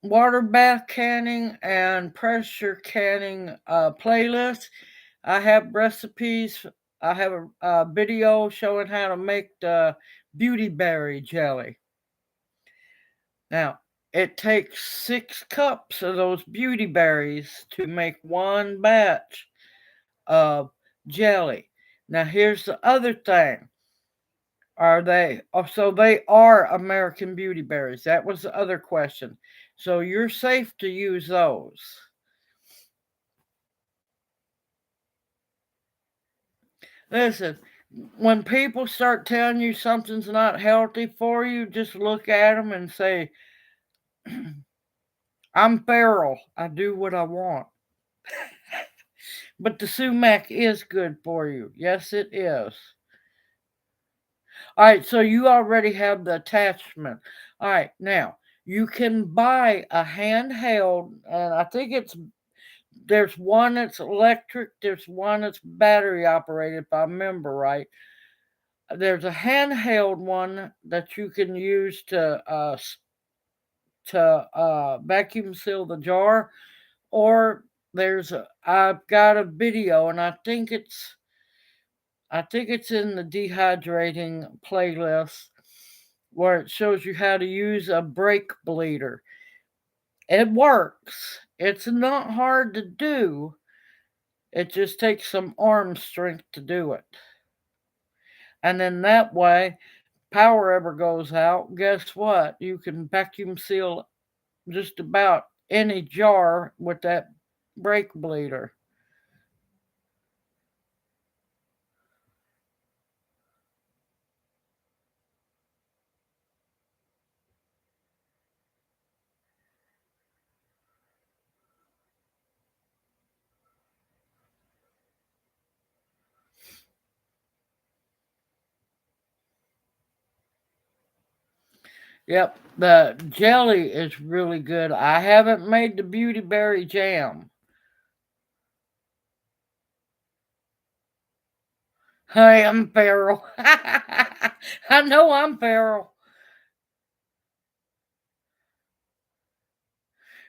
water bath canning and pressure canning playlist, I have recipes. I have a video showing how to make the beauty berry jelly. Now, it takes 6 cups of those beauty berries to make one batch of jelly. Now, here's the other thing. Are they? Oh, so they are American beauty berries. That was the other question. So you're safe to use those. Listen, when people start telling you something's not healthy for you, just look at them and say, I'm feral. I do what I want. But the sumac is good for you. Yes, it is. All right, so you already have the attachment. All right, now you can buy a handheld, and I think there's one that's electric, there's one that's battery operated, if I remember right. There's a handheld one that you can use to vacuum seal the jar, or I've got a video, and I think it's in the dehydrating playlist where it shows you how to use a brake bleeder. It works. It's not hard to do. It just takes some arm strength to do it. And then that way, power ever goes out, guess what? You can vacuum seal just about any jar with that brake bleeder. Yep, the jelly is really good. I haven't made the beauty berry jam. Hey, I'm feral. I know I'm feral.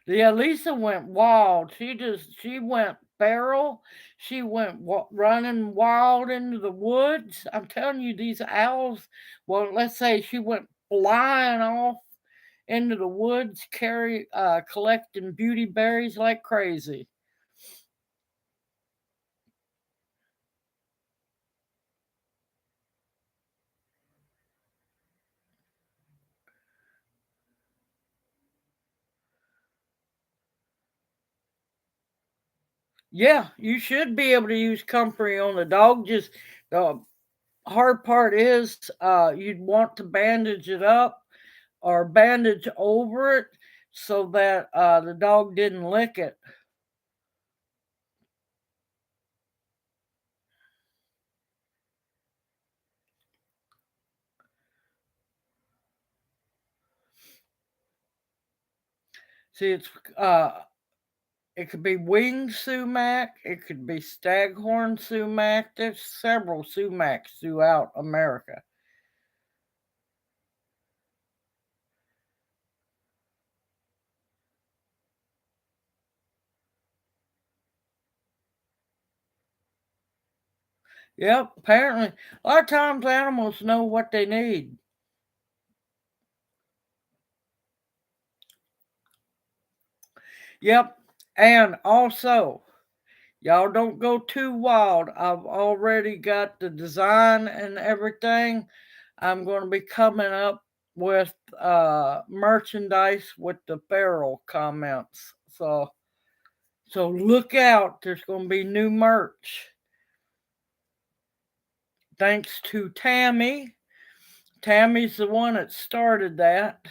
Yeah, Lisa went wild. She went feral. She went running wild into the woods. I'm telling you, these owls. Well, let's say she went flying off into the woods, collecting beauty berries like crazy. Yeah, you should be able to use comfrey on the dog. Just the hard part is you'd want to bandage it up or bandage over it so that the dog didn't lick it. See, it could be winged sumac, it could be staghorn sumac. There's several sumacs throughout America. Yep, apparently a lot of times animals know what they need. Yep, and also Y'all don't go too wild. I've already got the design and everything. I'm going to be coming up with merchandise with the feral comments. So look out. There's going to be new merch. Thanks to Tammy. Tammy's the one that started that.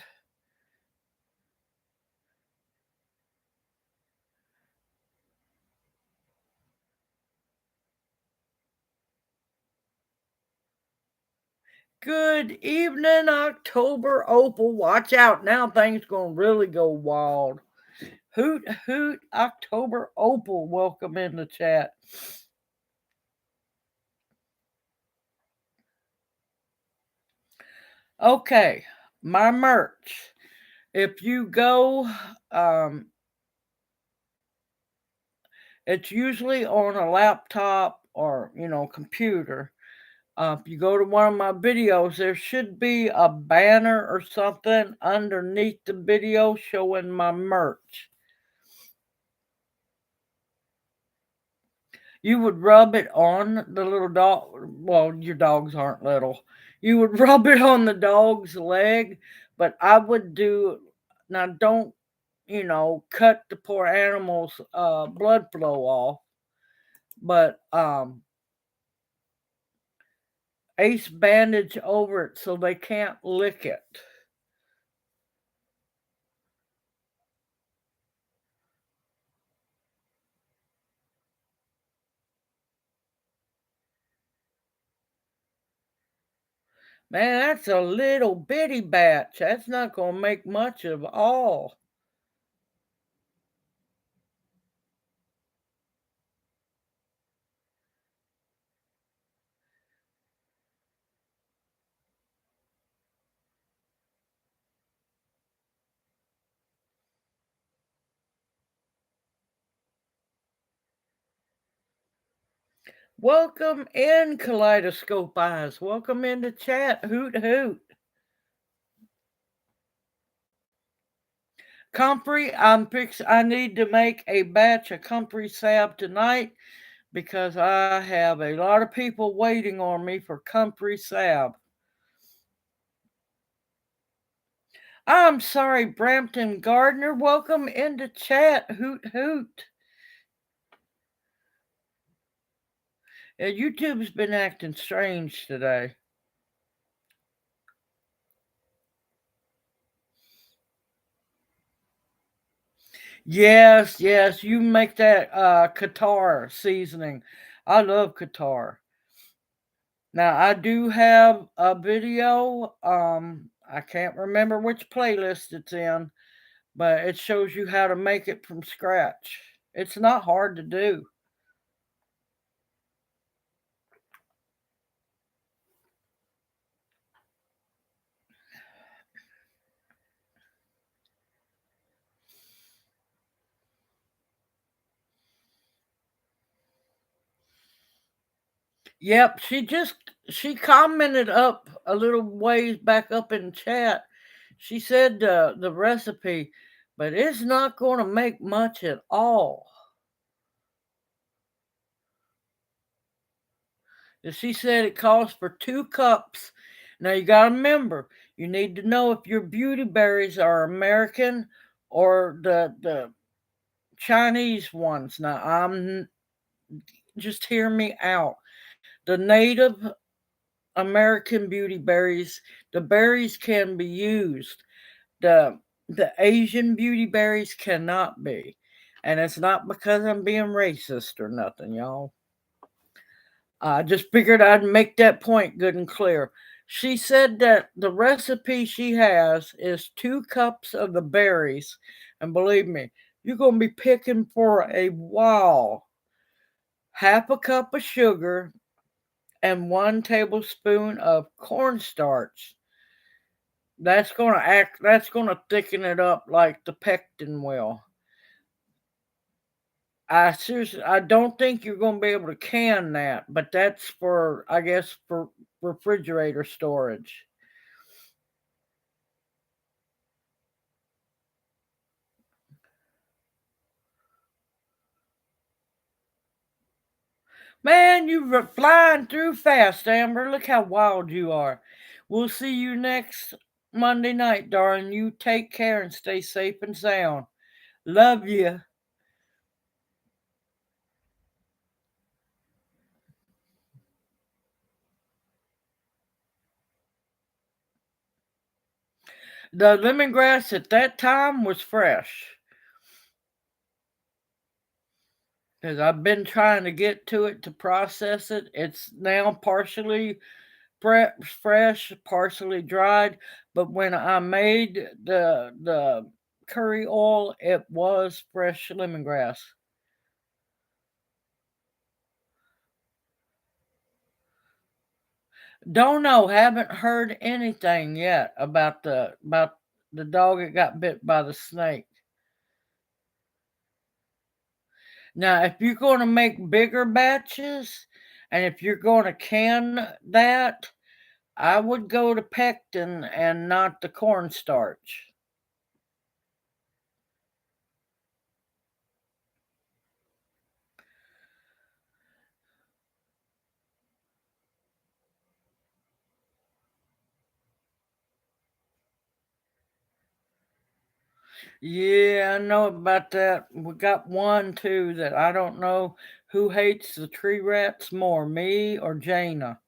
Good evening, October Opal. Watch out. Now things going to really go wild. Hoot, hoot, October Opal. Welcome in the chat. Okay, my merch. If you go, it's usually on a laptop or, computer. If you go to one of my videos, there should be a banner or something underneath the video showing my merch. You would rub it on the little dog. Well, your dogs aren't little. You would rub it on the dog's leg, but I would do. Now, don't cut the poor animal's blood flow off, but ace bandage over it so they can't lick it. Man, that's a little bitty batch. That's not going to make much of all. Welcome in, Kaleidoscope Eyes. Welcome into chat. Hoot hoot. Comfrey, I need to make a batch of comfrey salve tonight because I have a lot of people waiting on me for comfrey salve. I'm sorry, Brampton Gardner. Welcome into chat. Hoot hoot. Yeah, YouTube's been acting strange today. Yes, you make that Qatar seasoning. I love Qatar. Now I do have a video. I can't remember which playlist it's in, but it shows you how to make it from scratch. It's not hard to do. Yep, she commented up a little ways back up in chat. She said the recipe, but it's not going to make much at all. And she said it calls for 2 cups. Now you got to remember, you need to know if your beauty berries are American or the Chinese ones. Now just hear me out. The Native American beauty berries, the berries can be used. The Asian beauty berries cannot be. And it's not because I'm being racist or nothing, y'all. I just figured I'd make that point good and clear. She said that the recipe she has is 2 cups of the berries. And believe me, you're going to be picking for a while. Half a cup of sugar and 1 tablespoon of cornstarch. That's going to thicken it up like the pectin will. I don't think you're going to be able to can that, but that's for, I guess, for refrigerator storage. Man, you're flying through fast, Amber. Look how wild you are. We'll see you next Monday night, darling. You take care and stay safe and sound. Love you. The lemongrass at that time was fresh because I've been trying to get to it to process it. It's now partially fresh, partially dried. But when I made the curry oil, it was fresh lemongrass. Don't know. Haven't heard anything yet about the dog that got bit by the snake. Now, if you're going to make bigger batches, and if you're going to can that, I would go to pectin and not the cornstarch. Yeah, I know about that. We got one too that I don't know who hates the tree rats more, me or Jana.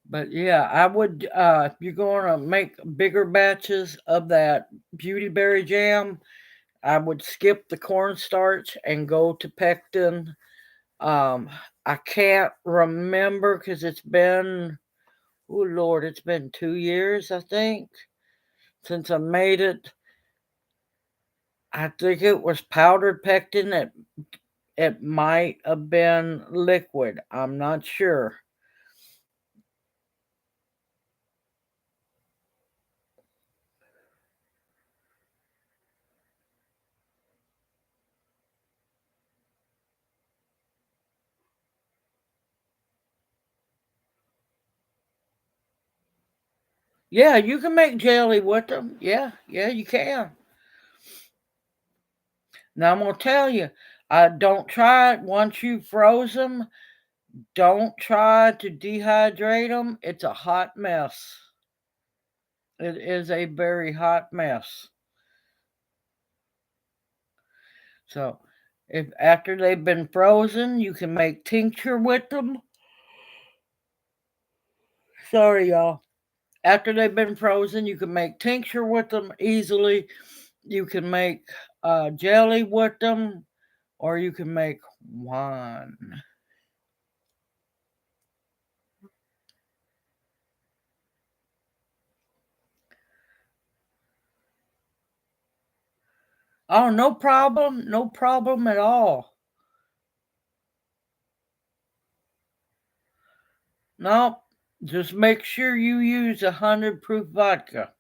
But yeah, I would if you're going to make bigger batches of that beautyberry jam, I would skip the cornstarch and go to pectin. Um, I can't remember because it's been, oh Lord, it's been 2 years, I think, since I made it. I think it was powdered pectin. It might have been liquid. I'm not sure. Yeah, you can make jelly with them. Yeah, yeah, you can. Now I'm gonna tell you, don't try it once you froze them. Don't try to dehydrate them. It's a hot mess. It is a very hot mess. So, if after they've been frozen, you can make tincture with them. Sorry, y'all. After they've been frozen, you can make tincture with them easily. You can make jelly with them, or you can make wine. Oh, no problem. No problem at all. No, just make sure you use 100 proof vodka.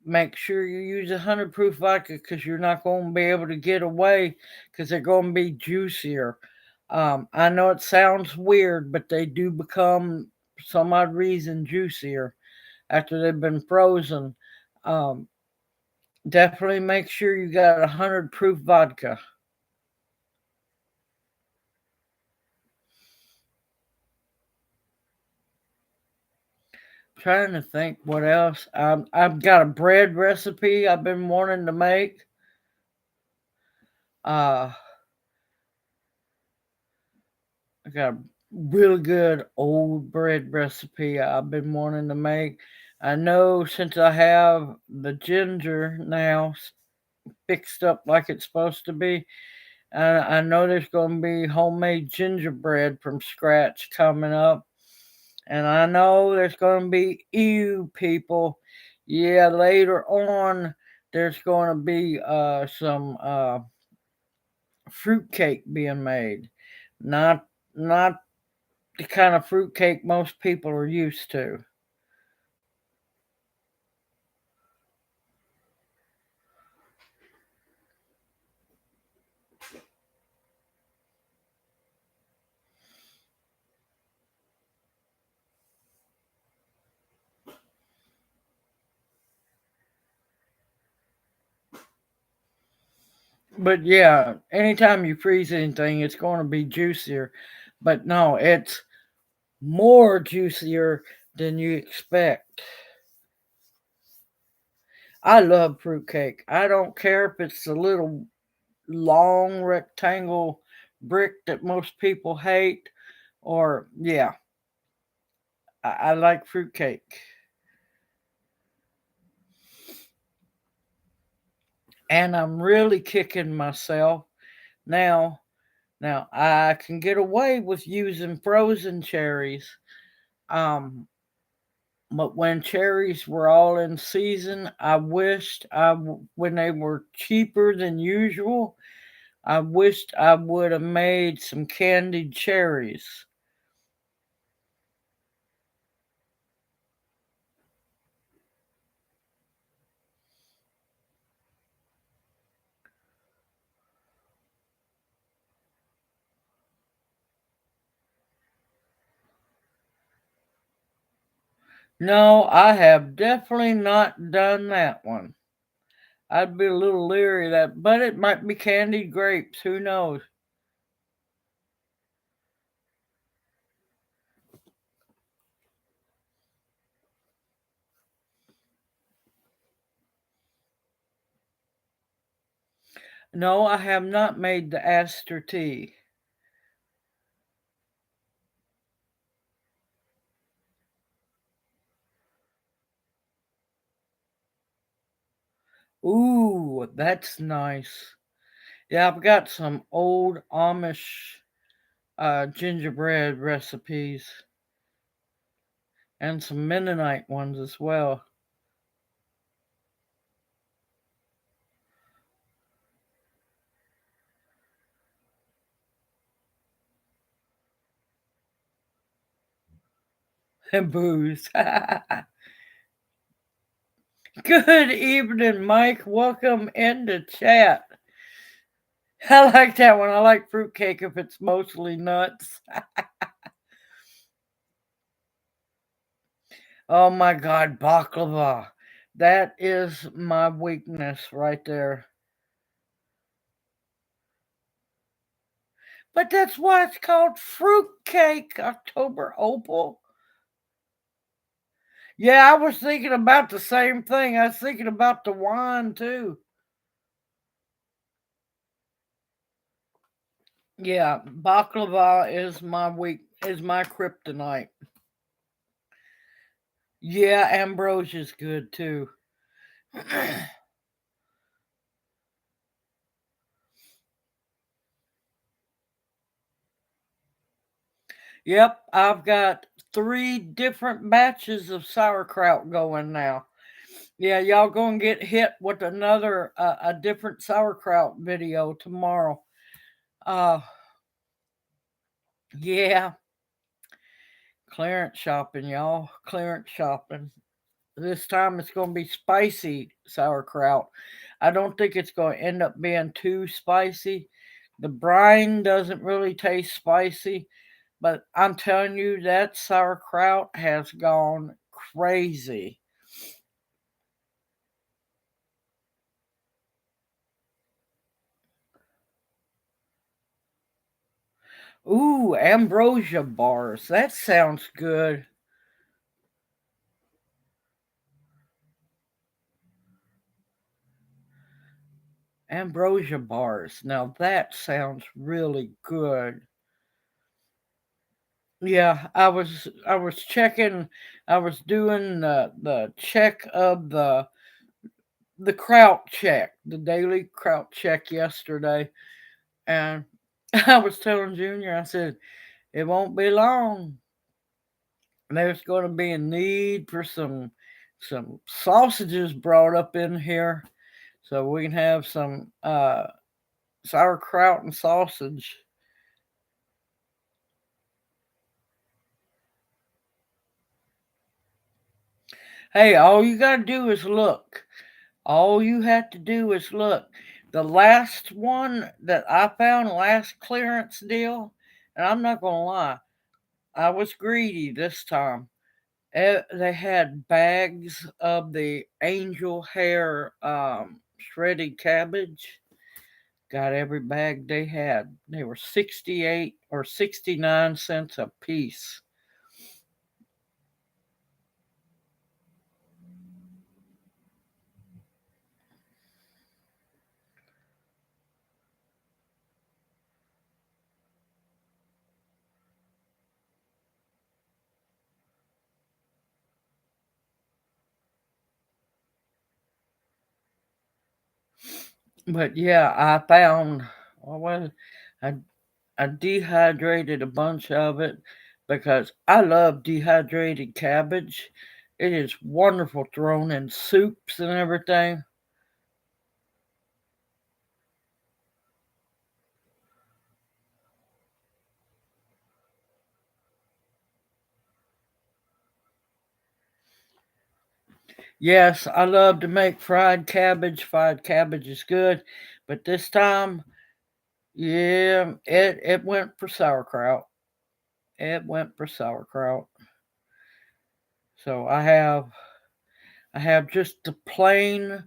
Make sure you use 100 proof vodka because you're not going to be able to get away because they're going to be juicier. I know it sounds weird, but they do become, for some odd reason, juicier after they've been frozen. Um, Definitely make sure you got 100 proof vodka. Trying to think what else. I've got a bread recipe I've been wanting to make. Uh, I got a really good old bread recipe I've been wanting to make. I know since I have the ginger now fixed up like it's supposed to be, I know there's going to be homemade gingerbread from scratch coming up. And I know there's going to be ew people. Yeah, later on, there's going to be some fruitcake being made. Not the kind of fruitcake most people are used to. But yeah, anytime you freeze anything, it's going to be juicier. But no, it's more juicier than you expect. I love fruitcake. I don't care if it's a little long rectangle brick that most people hate, or yeah, I like fruitcake. And I'm really kicking myself now. Now I can get away with using frozen cherries. Um, but when cherries were all in season, I wished when they were cheaper than usual, I wished I would have made some candied cherries. No, I have definitely not done that one. I'd be a little leery of that, but it might be candied grapes. Who knows? No, I have not made the aster tea. Ooh, that's nice. Yeah, I've got some old Amish gingerbread recipes and some Mennonite ones as well. And booze. Good evening, Mike. Welcome into chat. I like that one. I like fruitcake if it's mostly nuts. Oh my God, baklava. That is my weakness right there. But that's why it's called fruitcake, October Opal. Yeah, I was thinking about the same thing. I was thinking about the wine too. Yeah, baklava is my kryptonite. Yeah, ambrosia's good too. Yep, I've got 3 different batches of sauerkraut going now. Yeah, y'all gonna get hit with another a different sauerkraut video tomorrow. Uh, yeah, clearance shopping, y'all. Clearance shopping. This time it's gonna be spicy sauerkraut. I don't think it's gonna end up being too spicy. The brine doesn't really taste spicy, but I'm telling you that sauerkraut has gone crazy. Ooh, ambrosia bars. That sounds good. Ambrosia bars. Now that sounds really good. Yeah, I was checking. I was doing the check of the kraut check, the daily kraut check yesterday, and I was telling Junior, I said it won't be long. There's going to be a need for some sausages brought up in here, so we can have some sauerkraut and sausage. Hey, all you gotta do is look. All you have to do is look. The last one that I found, last clearance deal, and I'm not gonna lie, I was greedy this time. They had bags of the angel hair shredded cabbage. got every bag they had. They were 68 or 69 cents a piece. But yeah, I found, well, I, I dehydrated a bunch of it because I love dehydrated cabbage. It is wonderful thrown in soups and everything. Yes, I love to make fried cabbage. Fried cabbage is good, but this time, yeah, it went for sauerkraut. It went for sauerkraut. So I have just the plain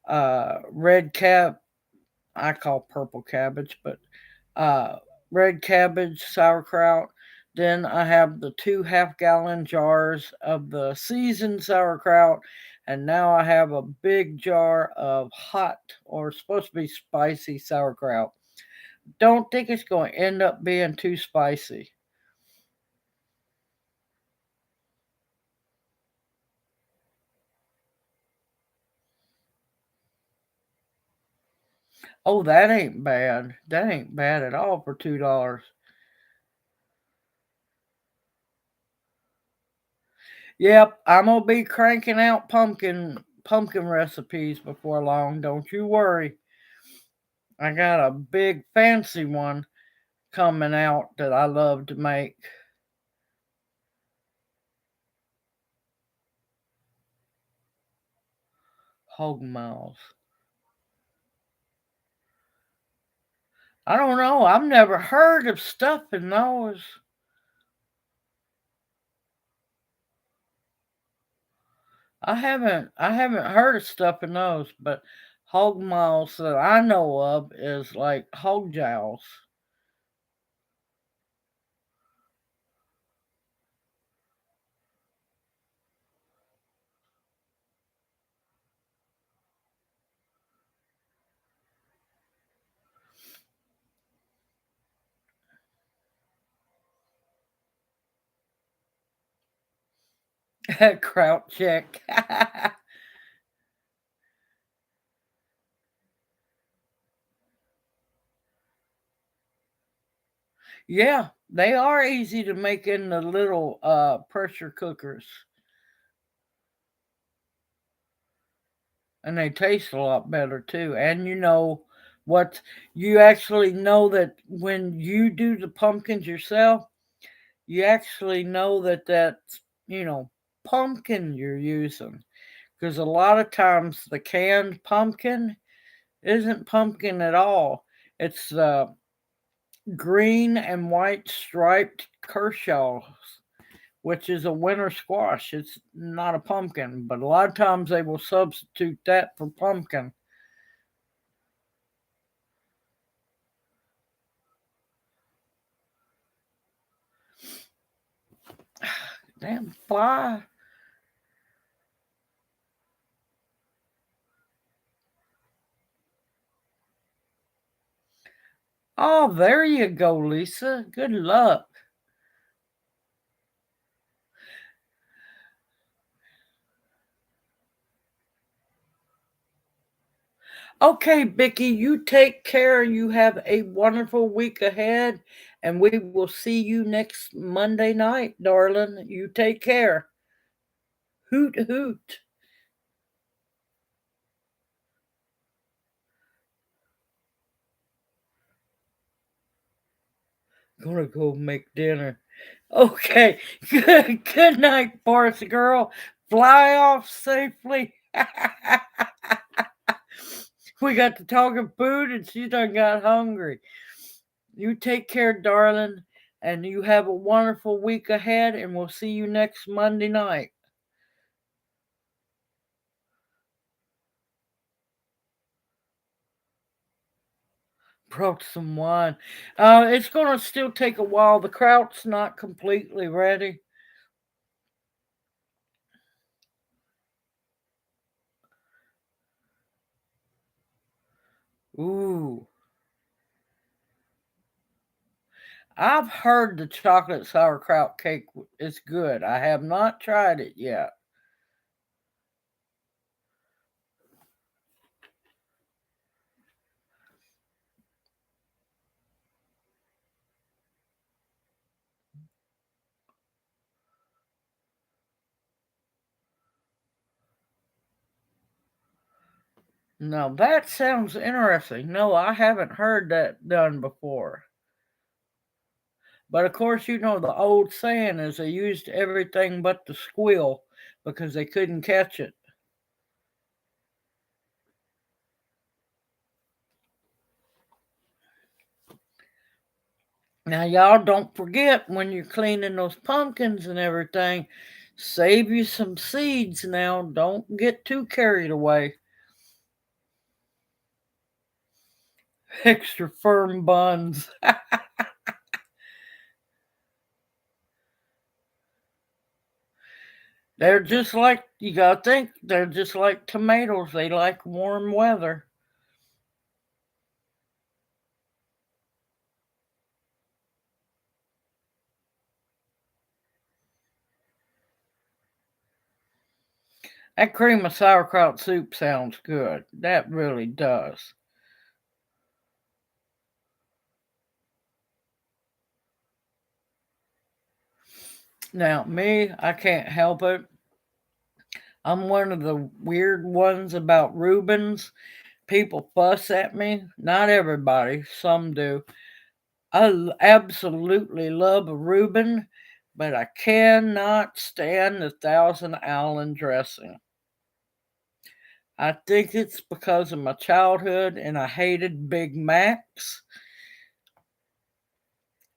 red I call purple cabbage, but uh, red cabbage sauerkraut. Then I have the 2 half-gallon jars of the seasoned sauerkraut, and now I have a big jar of hot or supposed to be spicy sauerkraut. Don't think it's going to end up being too spicy. Oh, that ain't bad. That ain't bad at all for $2. Yep, I'm gonna be cranking out pumpkin recipes before long. Don't you worry. I got a big fancy one coming out that I love to make. Hog miles. I don't know. I've never heard of stuffing those. I haven't heard of stuffing those, but hog miles that I know of is like hog jowls. Kraut check. Yeah, they are easy to make in the little pressure cookers. And they taste a lot better too. And what you actually know that when you do the pumpkins yourself, you actually know that that's, pumpkin you're using. Because a lot of times the canned pumpkin isn't pumpkin at all. It's the green and white striped Kershaw, which is a winter squash. It's not a pumpkin, but a lot of times they will substitute that for pumpkin. Damn fly. Oh, there you go, Lisa. Good luck. Okay, Vicky, you take care. You have a wonderful week ahead, and we will see you next Monday night, darling. You take care. Hoot, hoot. Gonna go make dinner. Okay, good night, Forest Girl. Fly off safely. We got to talking food, and she done got hungry. You take care, darling, and you have a wonderful week ahead, and we'll see you next Monday night. Brought some wine. It's going to still take a while. The kraut's not completely ready. Ooh. I've heard the chocolate sauerkraut cake is good. I have not tried it yet. No, that sounds interesting. No, I haven't heard that done before. But of course, you know the old saying is they used everything but the squeal because they couldn't catch it. Now, y'all don't forget when you're cleaning those pumpkins and everything, save you some seeds now. Don't get too carried away. Extra firm buns. They're just like, you gotta think, they're just like tomatoes. They like warm weather. That cream of sauerkraut soup sounds good. That really does. Now, me, I can't help it. I'm one of the weird ones about Reubens. People fuss at me. Not everybody, some do. Absolutely love a Reuben, but I cannot stand the Thousand Allen dressing. I think it's because of my childhood and I hated Big Macs,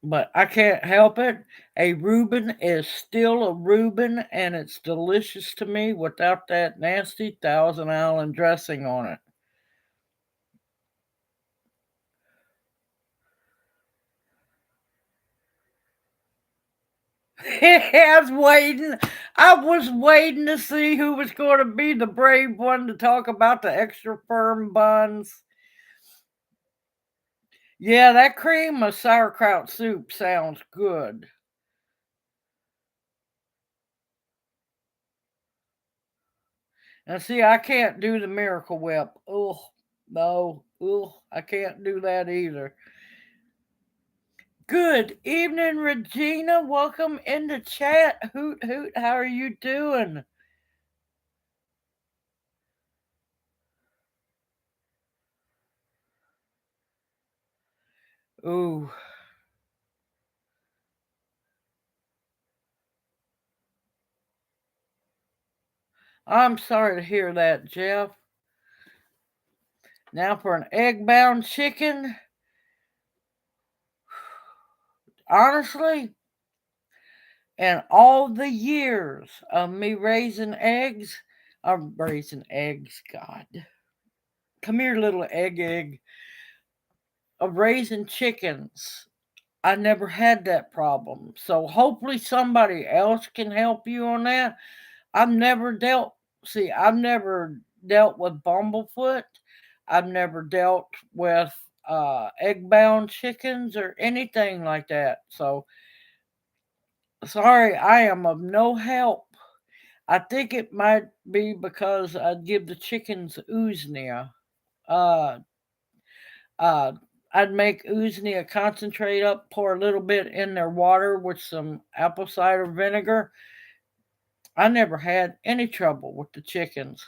but I can't help it. A Reuben is still a Reuben and it's delicious to me without that nasty Thousand Allen dressing on it. I was waiting. I was waiting to see who was going to be the brave one to talk about the extra firm buns. Yeah, that cream of sauerkraut soup sounds good. Now, see, I can't do the Miracle Whip. Oh, no. Oh, I can't do that either. Good evening, Regina. Welcome into chat. Hoot, hoot. How are you doing? Ooh, I'm sorry to hear that, Jeff. Now, for an egg bound chicken, honestly, and all the years of me raising eggs, I'm raising eggs, God. Come here, little egg. Of raising chickens, I never had that problem. So hopefully somebody else can help you on that. I've never dealt, I've never dealt with bumblefoot. I've never dealt with egg bound chickens or anything like that. So sorry, I am of no help. I think it might be because I'd give the chickens ooznia. Uh, uh, I'd make ooznia concentrate up, pour a little bit in their water with some apple cider vinegar. I never had any trouble with the chickens.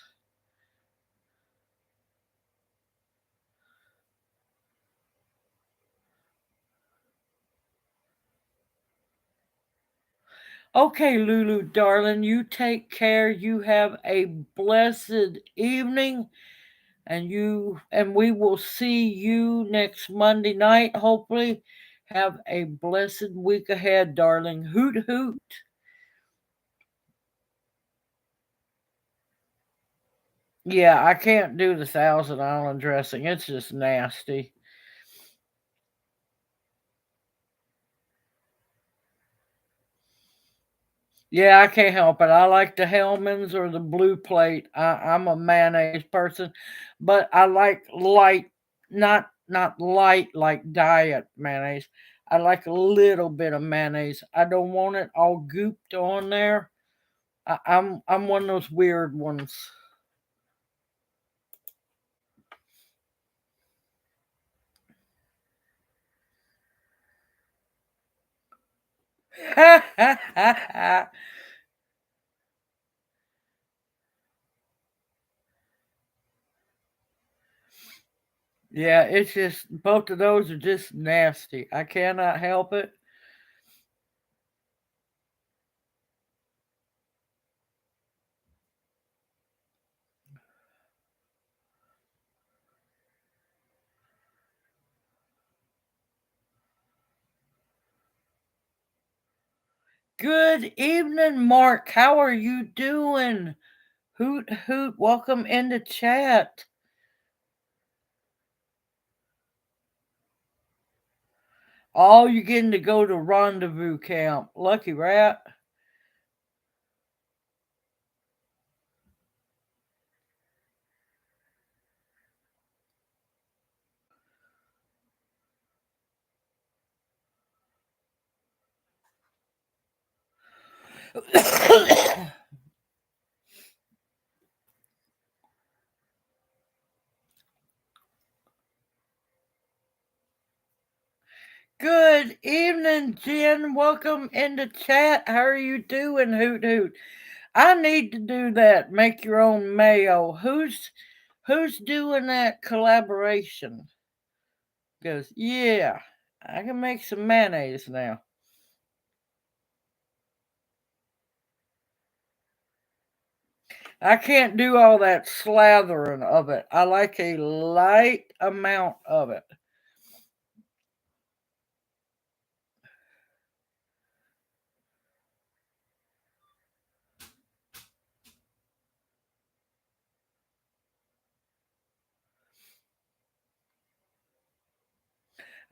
Okay, Lulu, darling, you take care. You have a blessed evening, and we will see you next Monday night. Hopefully, have a blessed week ahead, darling. Hoot hoot. Yeah, I can't do the Thousand Island dressing. It's just nasty. Yeah, I can't help it. I like the Hellman's or the Blue Plate. I'm a mayonnaise person, but I like light, not light like diet mayonnaise. I like a little bit of mayonnaise. I don't want it all gooped on there. I'm one of those weird ones. Yeah, it's just both of those are just nasty. I cannot help it. Good evening, Mark. How are you doing? Hoot hoot, welcome into chat. Oh, you're getting to go to rendezvous camp. Lucky rat. Good evening, Jen. Welcome into chat. How are you doing, Hoot Hoot? I need to do that. Make your own mayo. Who's doing that collaboration? Goes, yeah, I can make some mayonnaise now. I can't do all that slathering of it. I like a light amount of it.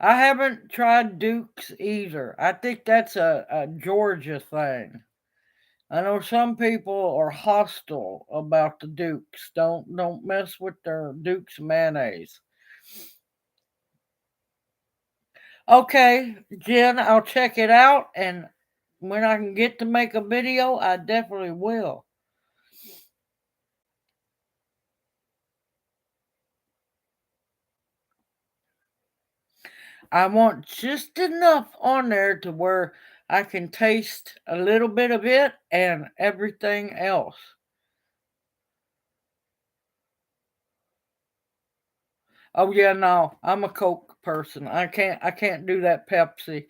I haven't tried Duke's either. I think that's a Georgia thing. I know some people are hostile about the Dukes. Don't mess with their Dukes mayonnaise. Okay, Jen, I'll check it out, and when I can get to make a video, I definitely will. I want just enough on there to where I can taste a little bit of it and everything else. Oh yeah, no, I'm a Coke person. I can't do that Pepsi.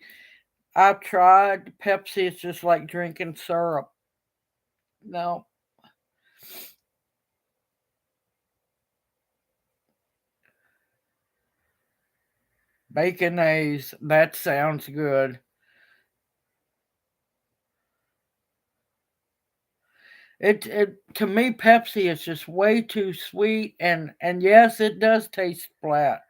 I've tried Pepsi. It's just like drinking syrup. No, baconaise. That sounds good. It to me Pepsi is just way too sweet, and yes, it does taste flat.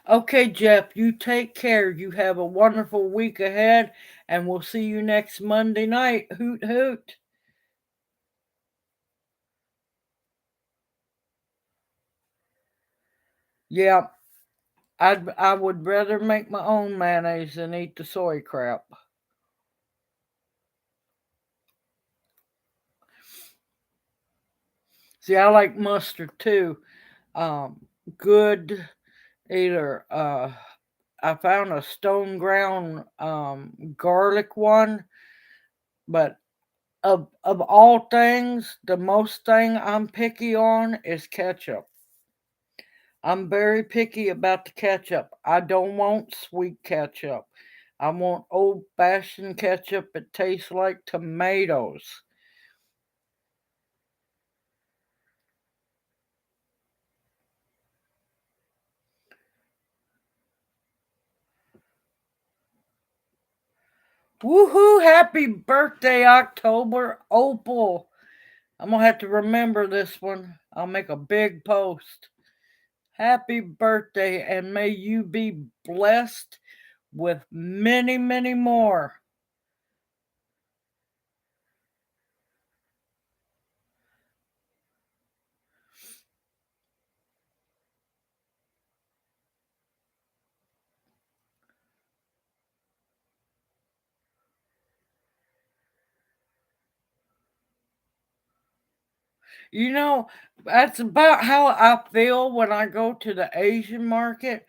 Okay, Jeff, you take care. You have a wonderful week ahead, and we'll see you next Monday night. Hoot hoot. Yeah, I would rather make my own mayonnaise than eat the soy crap. See, I like mustard too. Good either. I found a stone ground garlic one, but of all things, the most thing I'm picky on is ketchup. I'm very picky about the ketchup. I don't want sweet ketchup. I want old fashioned ketchup that tastes like tomatoes. Woohoo! Happy birthday, October Opal. I'm going to have to remember this one. I'll make a big post. Happy birthday, and may you be blessed with many, many more. You know, that's about how I feel when I go to the Asian market.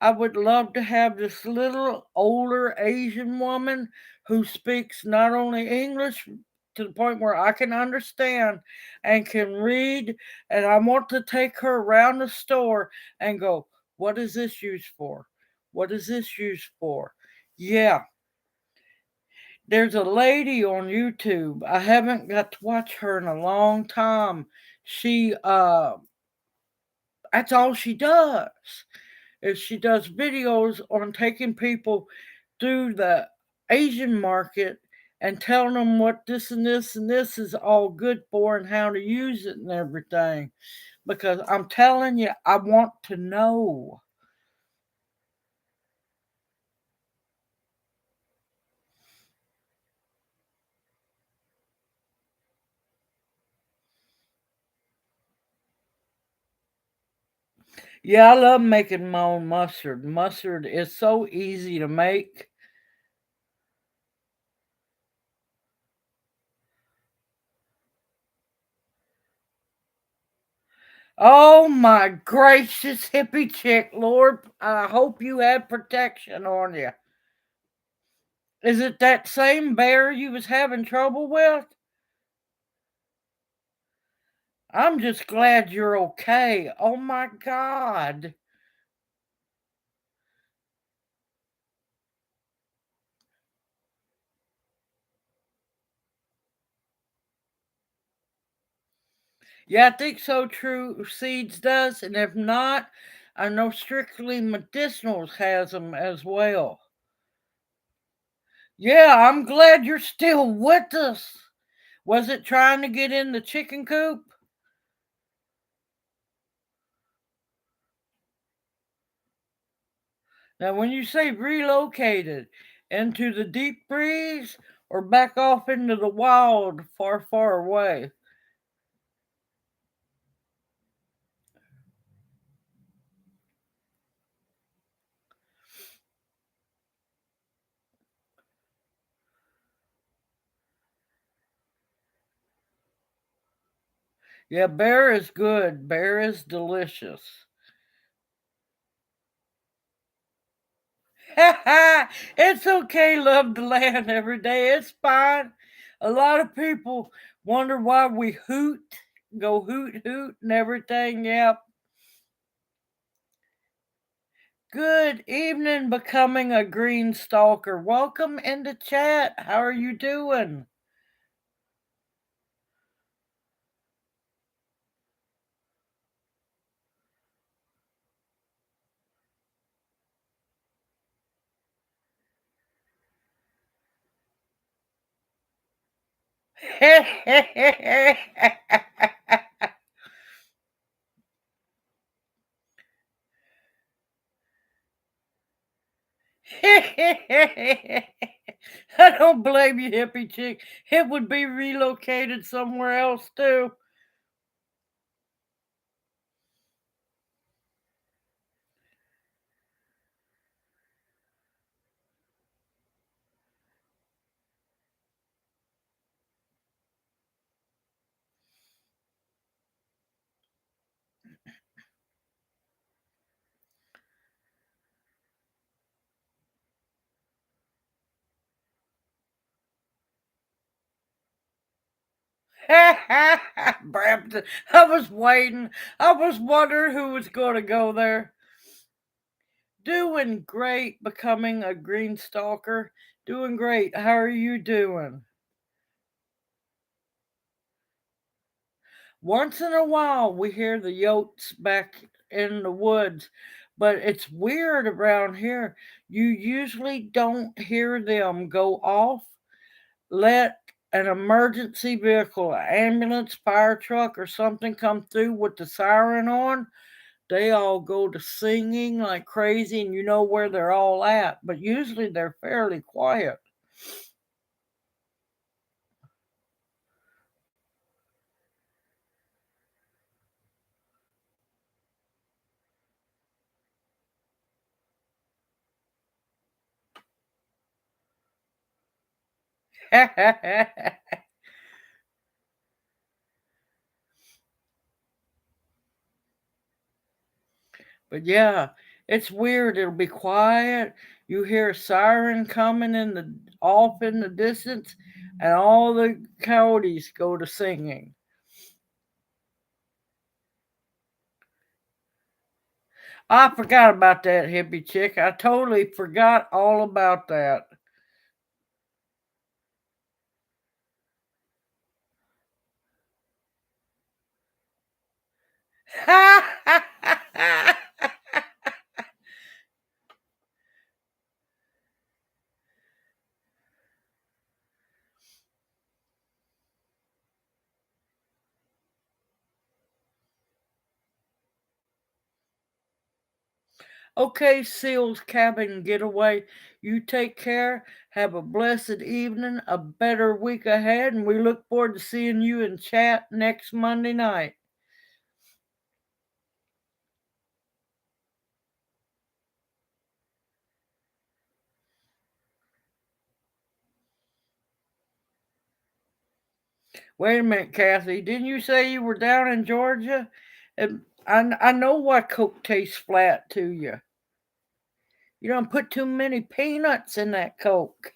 I would love to have this little older Asian woman who speaks not only English to the point where I can understand and can read, and I want to take her around the store and go, what is this used for? What is this used for? Yeah, there's a lady on YouTube. I haven't got to watch her in a long time. She that's all she does. Is she does videos on taking people through the Asian market and telling them what this and this and this is all good for and how to use it and everything. Because I'm telling you, I want to know. Yeah, I love making my own mustard. Mustard is so easy to make. Oh my gracious hippie chick, Lord. I hope you had protection on you. Is it that same bear you was having trouble with? I'm just glad you're okay. Oh my God. Yeah, I think so true seeds does, and if not, I know strictly medicinals has them as well. Yeah, I'm glad you're still with us. Was it trying to get in the chicken coop? Now, when you say relocated into the deep breeze or back off into the wild far, far away? Yeah, bear is good. Bear is delicious. It's okay, love the land every day. It's fine. A lot of people wonder why we hoot, go hoot hoot and everything. Yep. Good evening, becoming a green stalker. Welcome into chat. How are you doing? I don't blame you, hippie chick. It would be relocated somewhere else too. Brampton. I was waiting. I was wondering who was going to go there. Doing great, becoming a green stalker. Doing great. How are you doing? Once in a while, we hear the yotes back in the woods, but it's weird around here. You usually don't hear them go off. Let an emergency vehicle, an ambulance, fire truck, or something come through with the siren on, they all go to singing like crazy, and you know where they're all at, but usually they're fairly quiet. But yeah, it's weird. It'll be quiet. You hear a siren coming in the off in the distance, and all the coyotes go to singing. I forgot about that, hippie chick. I totally forgot all about that. Okay, Seal's Cabin Getaway. You take care. Have a blessed evening, a better week ahead, and we look forward to seeing you in chat next Monday night. Wait a minute, Kathy. Didn't you say you were down in Georgia? And I know why Coke tastes flat to you. You don't put too many peanuts in that Coke.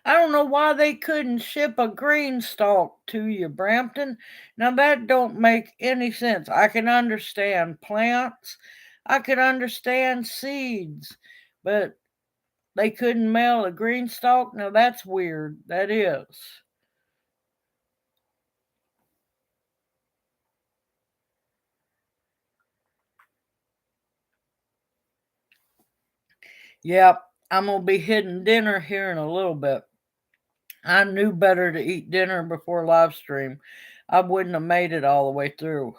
I don't know why they couldn't ship a green stalk to you, Brampton. Now that don't make any sense. I can understand plants. I could understand seeds, but they couldn't mail a green stalk. Now that's weird. That is. Yep, I'm gonna be hitting dinner here in a little bit. I knew better to eat dinner before live stream. I wouldn't have made it all the way through.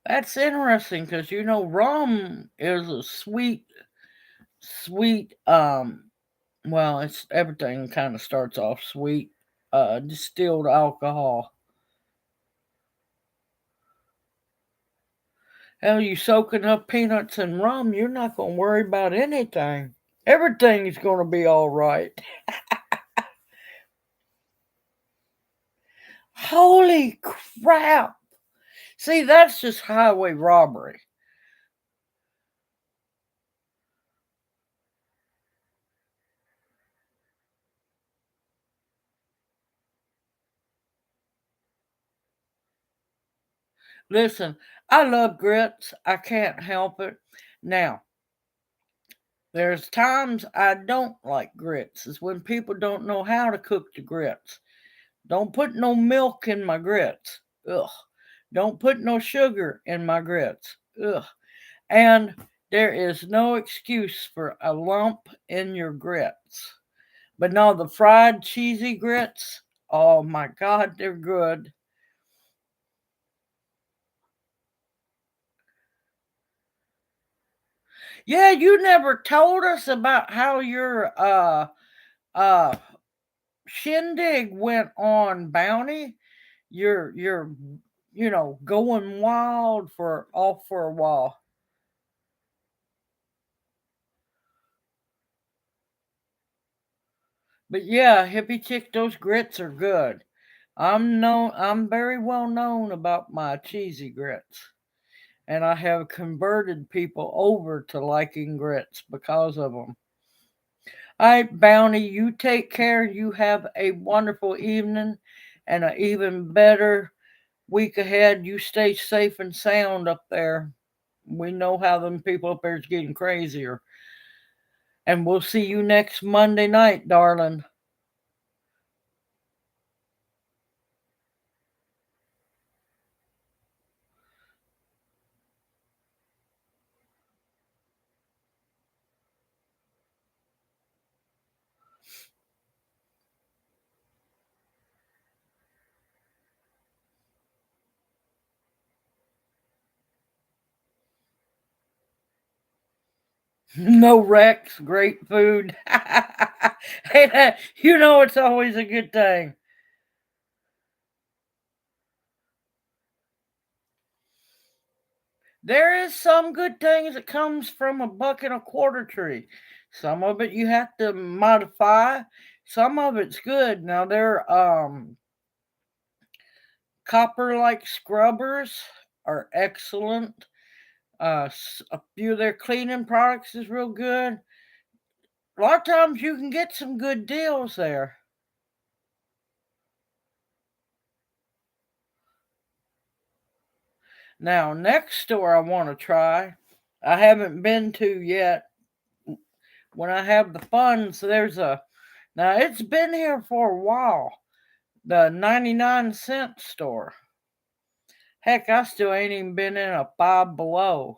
That's interesting because you know rum is a sweet well it's everything kind of starts off sweet distilled alcohol. Hell, you soaking up peanuts and rum, you're not gonna worry about anything. Everything is gonna be all right. Holy crap. See, that's just highway robbery. Listen, I love grits. I can't help it. Now, there's times I don't like grits. Is when people don't know how to cook the grits. Don't put no milk in my grits. Ugh. Don't put no sugar in my grits. Ugh. And there is no excuse for a lump in your grits. But no, the fried cheesy grits, oh my God, they're good. Yeah, you never told us about how your uh shindig went on, Bounty. You're going wild for off for a while. But yeah, hippie chick, those grits are good. I'm very well known about my cheesy grits. And I have converted people over to liking grits because of them. All right, Bounty, you take care. You have a wonderful evening and an even better week ahead. You stay safe and sound up there. We know how them people up there is getting crazier. And we'll see you next Monday night, darling. No wrecks, great food. Hey, you know it's always a good thing. There is some good things that comes from a buck and a quarter tree. Some of it you have to modify. Some of it's good. Now they're copper like scrubbers are excellent. A few of their cleaning products is real good. A lot of times you can get some good deals there. Now, next store I want to try, I haven't been to yet. When I have the funds, now it's been here for a while. The 99-cent store. Heck, I still ain't even been in a Five Below.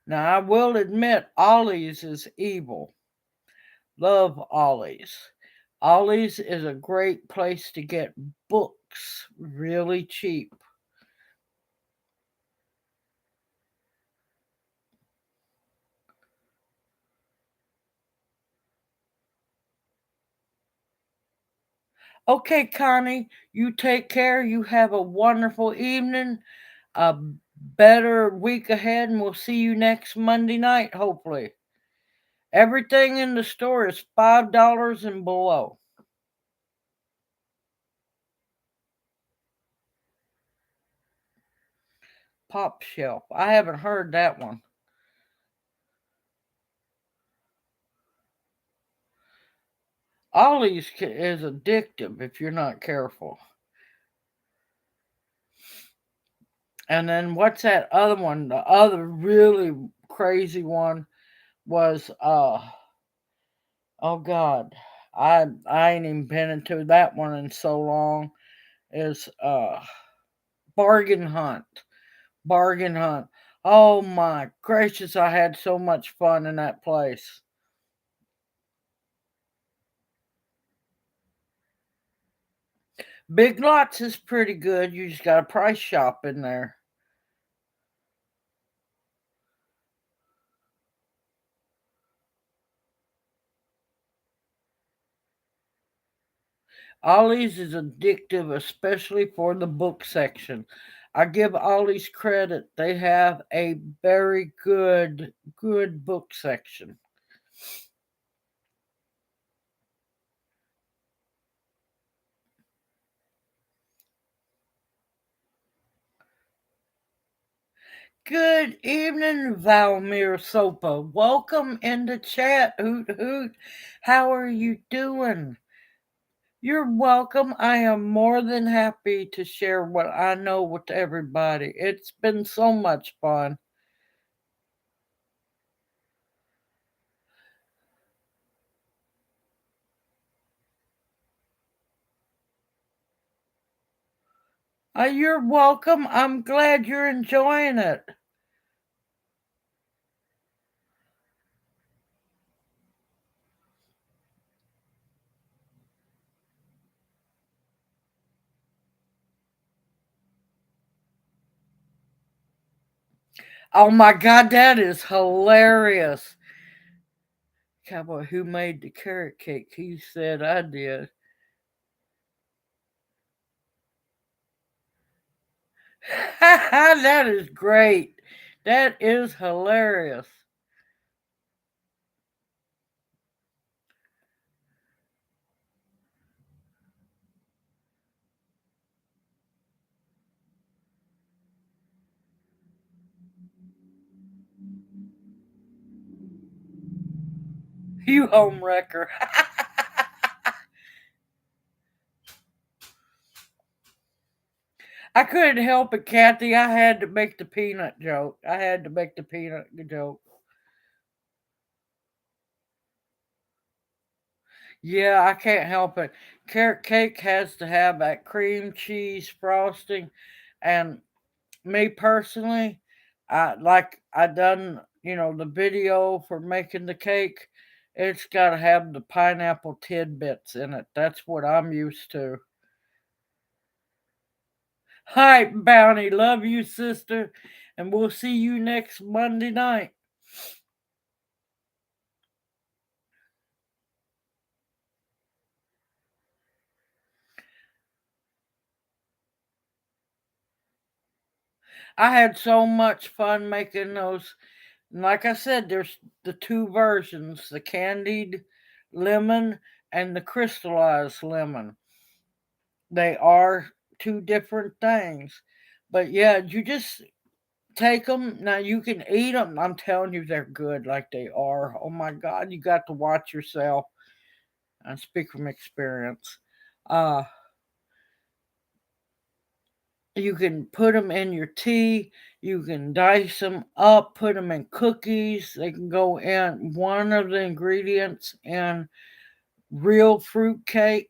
Now, I will admit, Ollie's is evil. Love Ollie's. Ollie's is a great place to get books really cheap. Okay, Connie, you take care. You have a wonderful evening, a better week ahead, and we'll see you next Monday night, hopefully. Everything in the store is $5 and below. Pop shelf. I haven't heard that one. Ollie's is addictive if you're not careful. And then what's that other one? The other really crazy one was oh god. I ain't even been into that one in so long. Is Bargain Hunt. Bargain Hunt. Oh my gracious, I had so much fun in that place. Big Lots is pretty good. You just got a price shop in there. Ollie's is addictive, especially for the book section. I give Ollie's credit. They have a very good book section. Good evening, Valmir Sopa. Welcome in the chat. Hoot hoot. How are you doing? You're welcome. I am more than happy to share what I know with everybody. It's been so much fun. You're welcome. I'm glad you're enjoying it. Oh my God, that is hilarious. Cowboy, who made the carrot cake? He said I did. That is great. That is hilarious. You home wrecker. I couldn't help it, Kathy. I had to make the peanut joke. I had to make the peanut joke. Yeah, I can't help it. Carrot cake has to have that cream cheese frosting, and me personally, I done the video for making the cake. It's got to have the pineapple tidbits in it. That's what I'm used to. Hi, Bounty. Love you, sister. And we'll see you next Monday night. I had so much fun making those. And like I said, there's the two versions, the candied lemon and the crystallized lemon. They are two different things. But yeah, you just take them. Now you can eat them. I'm telling you, they're good like they are. Oh my God, you got to watch yourself. I speak from experience. Uh, you can put them in your tea. You can dice them up, put them in cookies. They can go in one of the ingredients in real fruit cake.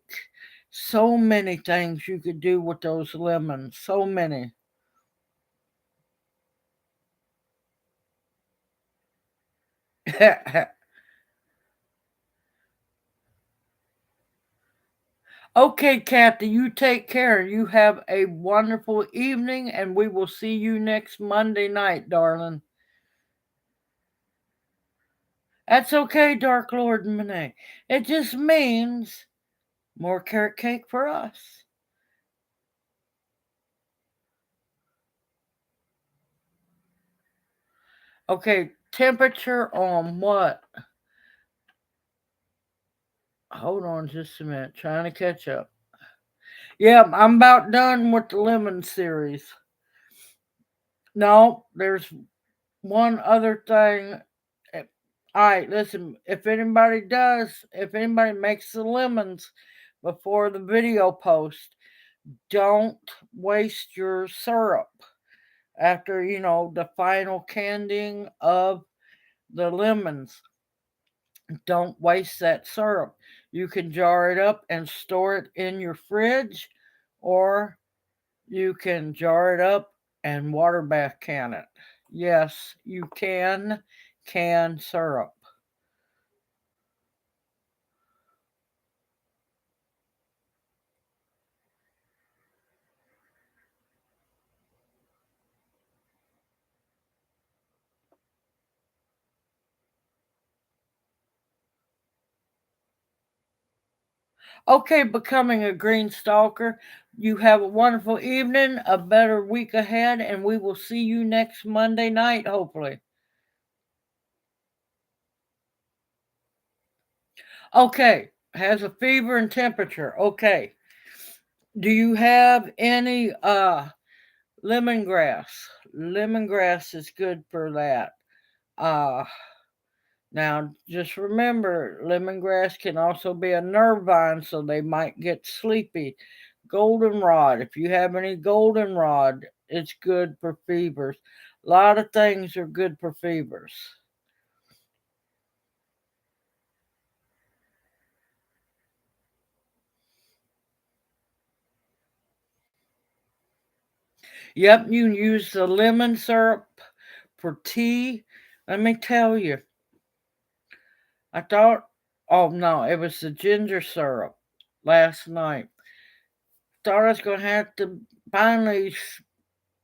So many things you could do with those lemons. So many. Okay, Kathy, you take care. You have a wonderful evening, and we will see you next Monday night, darling. That's okay, Dark Lord Monet. It just means more carrot cake for us. Okay, temperature on what? Hold on just a minute. Trying to catch up. Yeah, I'm about done with the lemon series. No, there's one other thing. All right, listen. If anybody makes the lemons before the video post, don't waste your syrup after the final candying of the lemons. Don't waste that syrup. You can jar it up and store it in your fridge, or you can jar it up and water bath can it. Yes, you can syrup. Okay, becoming a green stalker. You have a wonderful evening, a better week ahead, and we will see you next Monday night, hopefully. Okay, has a fever and temperature. Okay. Do you have any lemongrass? Lemongrass is good for that. Uh Now, just remember, lemongrass can also be a nerve vine, so they might get sleepy. Goldenrod, if you have any goldenrod, it's good for fevers. A lot of things are good for fevers. Yep, you can use the lemon syrup for tea. Let me tell you, I thought, oh no, it was the ginger syrup last night. Thought I was going to have to finally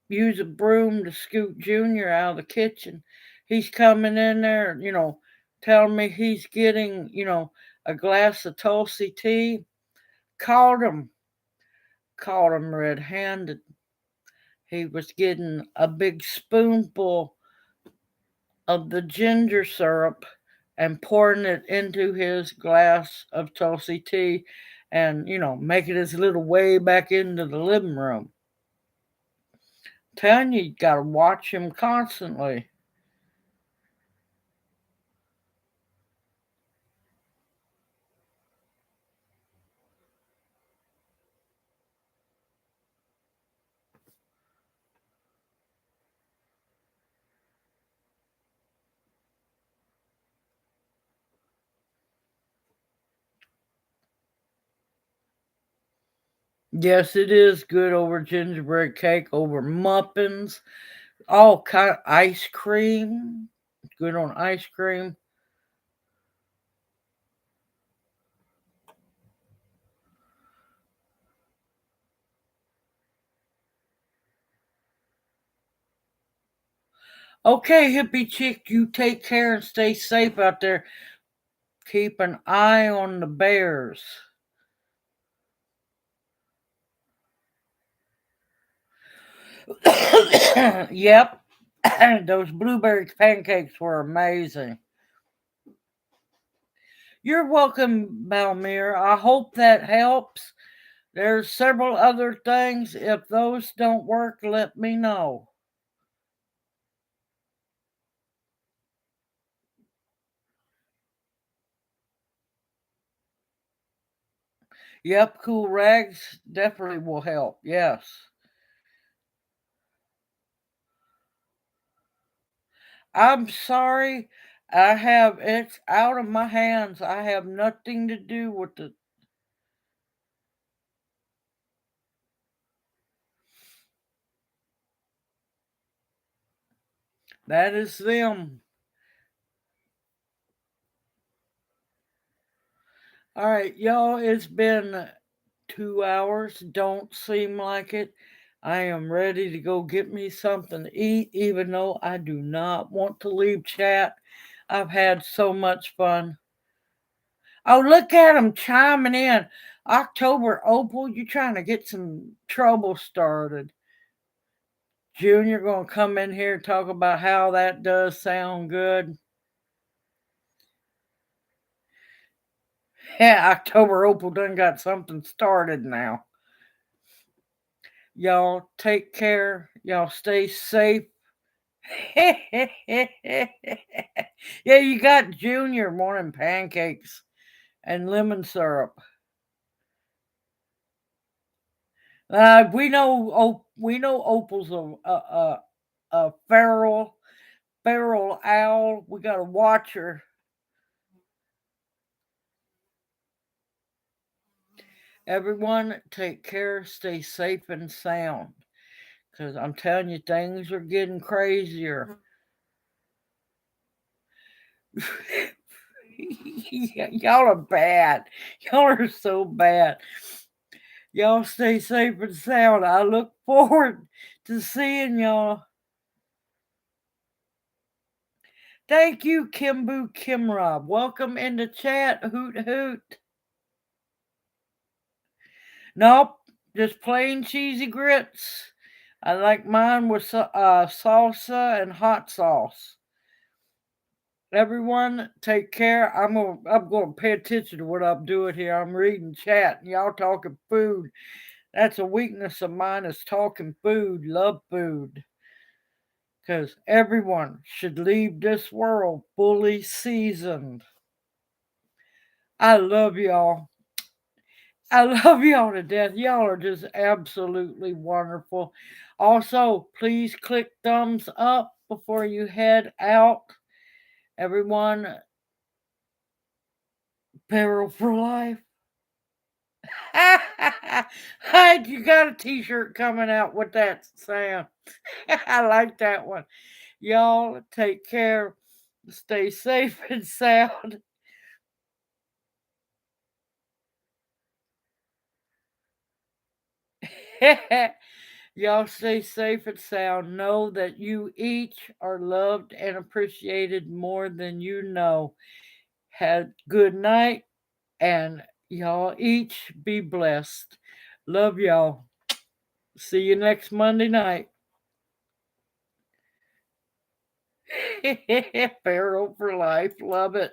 use a broom to scoot Junior out of the kitchen. He's coming in there, telling me he's getting, a glass of Tulsi tea. Caught him, caught him red handed. He was getting a big spoonful of the ginger syrup and pouring it into his glass of Tulsi tea and, making his little way back into the living room. Telling you got to watch him constantly. Yes, it is good over gingerbread cake, over muffins, all kind of ice cream. Good on ice cream. Okay, hippie chick, you take care and stay safe out there. Keep an eye on the bears. Yep, those blueberry pancakes were amazing. You're welcome, Balmir. I hope that helps. There's several other things. If those don't work, let me know. Yep, cool rags definitely will help. Yes. I'm sorry. It's out of my hands. I have nothing to do with it. That is them. All right, y'all, it's been 2 hours. Don't seem like it. I am ready to go get me something to eat, even though I do not want to leave chat. I've had so much fun. Oh, look at him chiming in. October Opal, you trying to get some trouble started. Junior gonna come in here and talk about how that does sound good. Yeah, October Opal done got something started now. Y'all take care. Y'all stay safe. Yeah, you got Junior morning pancakes and lemon syrup. We know Opal's a feral owl. We gotta watch her. Everyone, take care. Stay safe and sound. Cause I'm telling you, things are getting crazier. Y'all are bad. Y'all are so bad. Y'all stay safe and sound. I look forward to seeing y'all. Thank you, Kimbu Kimrob. Welcome in the chat. Hoot hoot. Nope, just plain cheesy grits. I like mine with salsa and hot sauce. Everyone, take care. I'm gonna pay attention to what I'm doing here. I'm reading chat and y'all talking food. That's a weakness of mine is talking food. Love food. Because everyone should leave this world fully seasoned. I love y'all. I love y'all to death. Y'all are just absolutely wonderful. Also, please click thumbs up before you head out. Everyone, peril for life. You got a t-shirt coming out with that sound. I like that one. Y'all take care. Stay safe and sound. Y'all stay safe and sound. Know that you each are loved and appreciated more than you know. Have good night and y'all each be blessed. Love y'all. See you next Monday night. Pharaoh for life. Love it.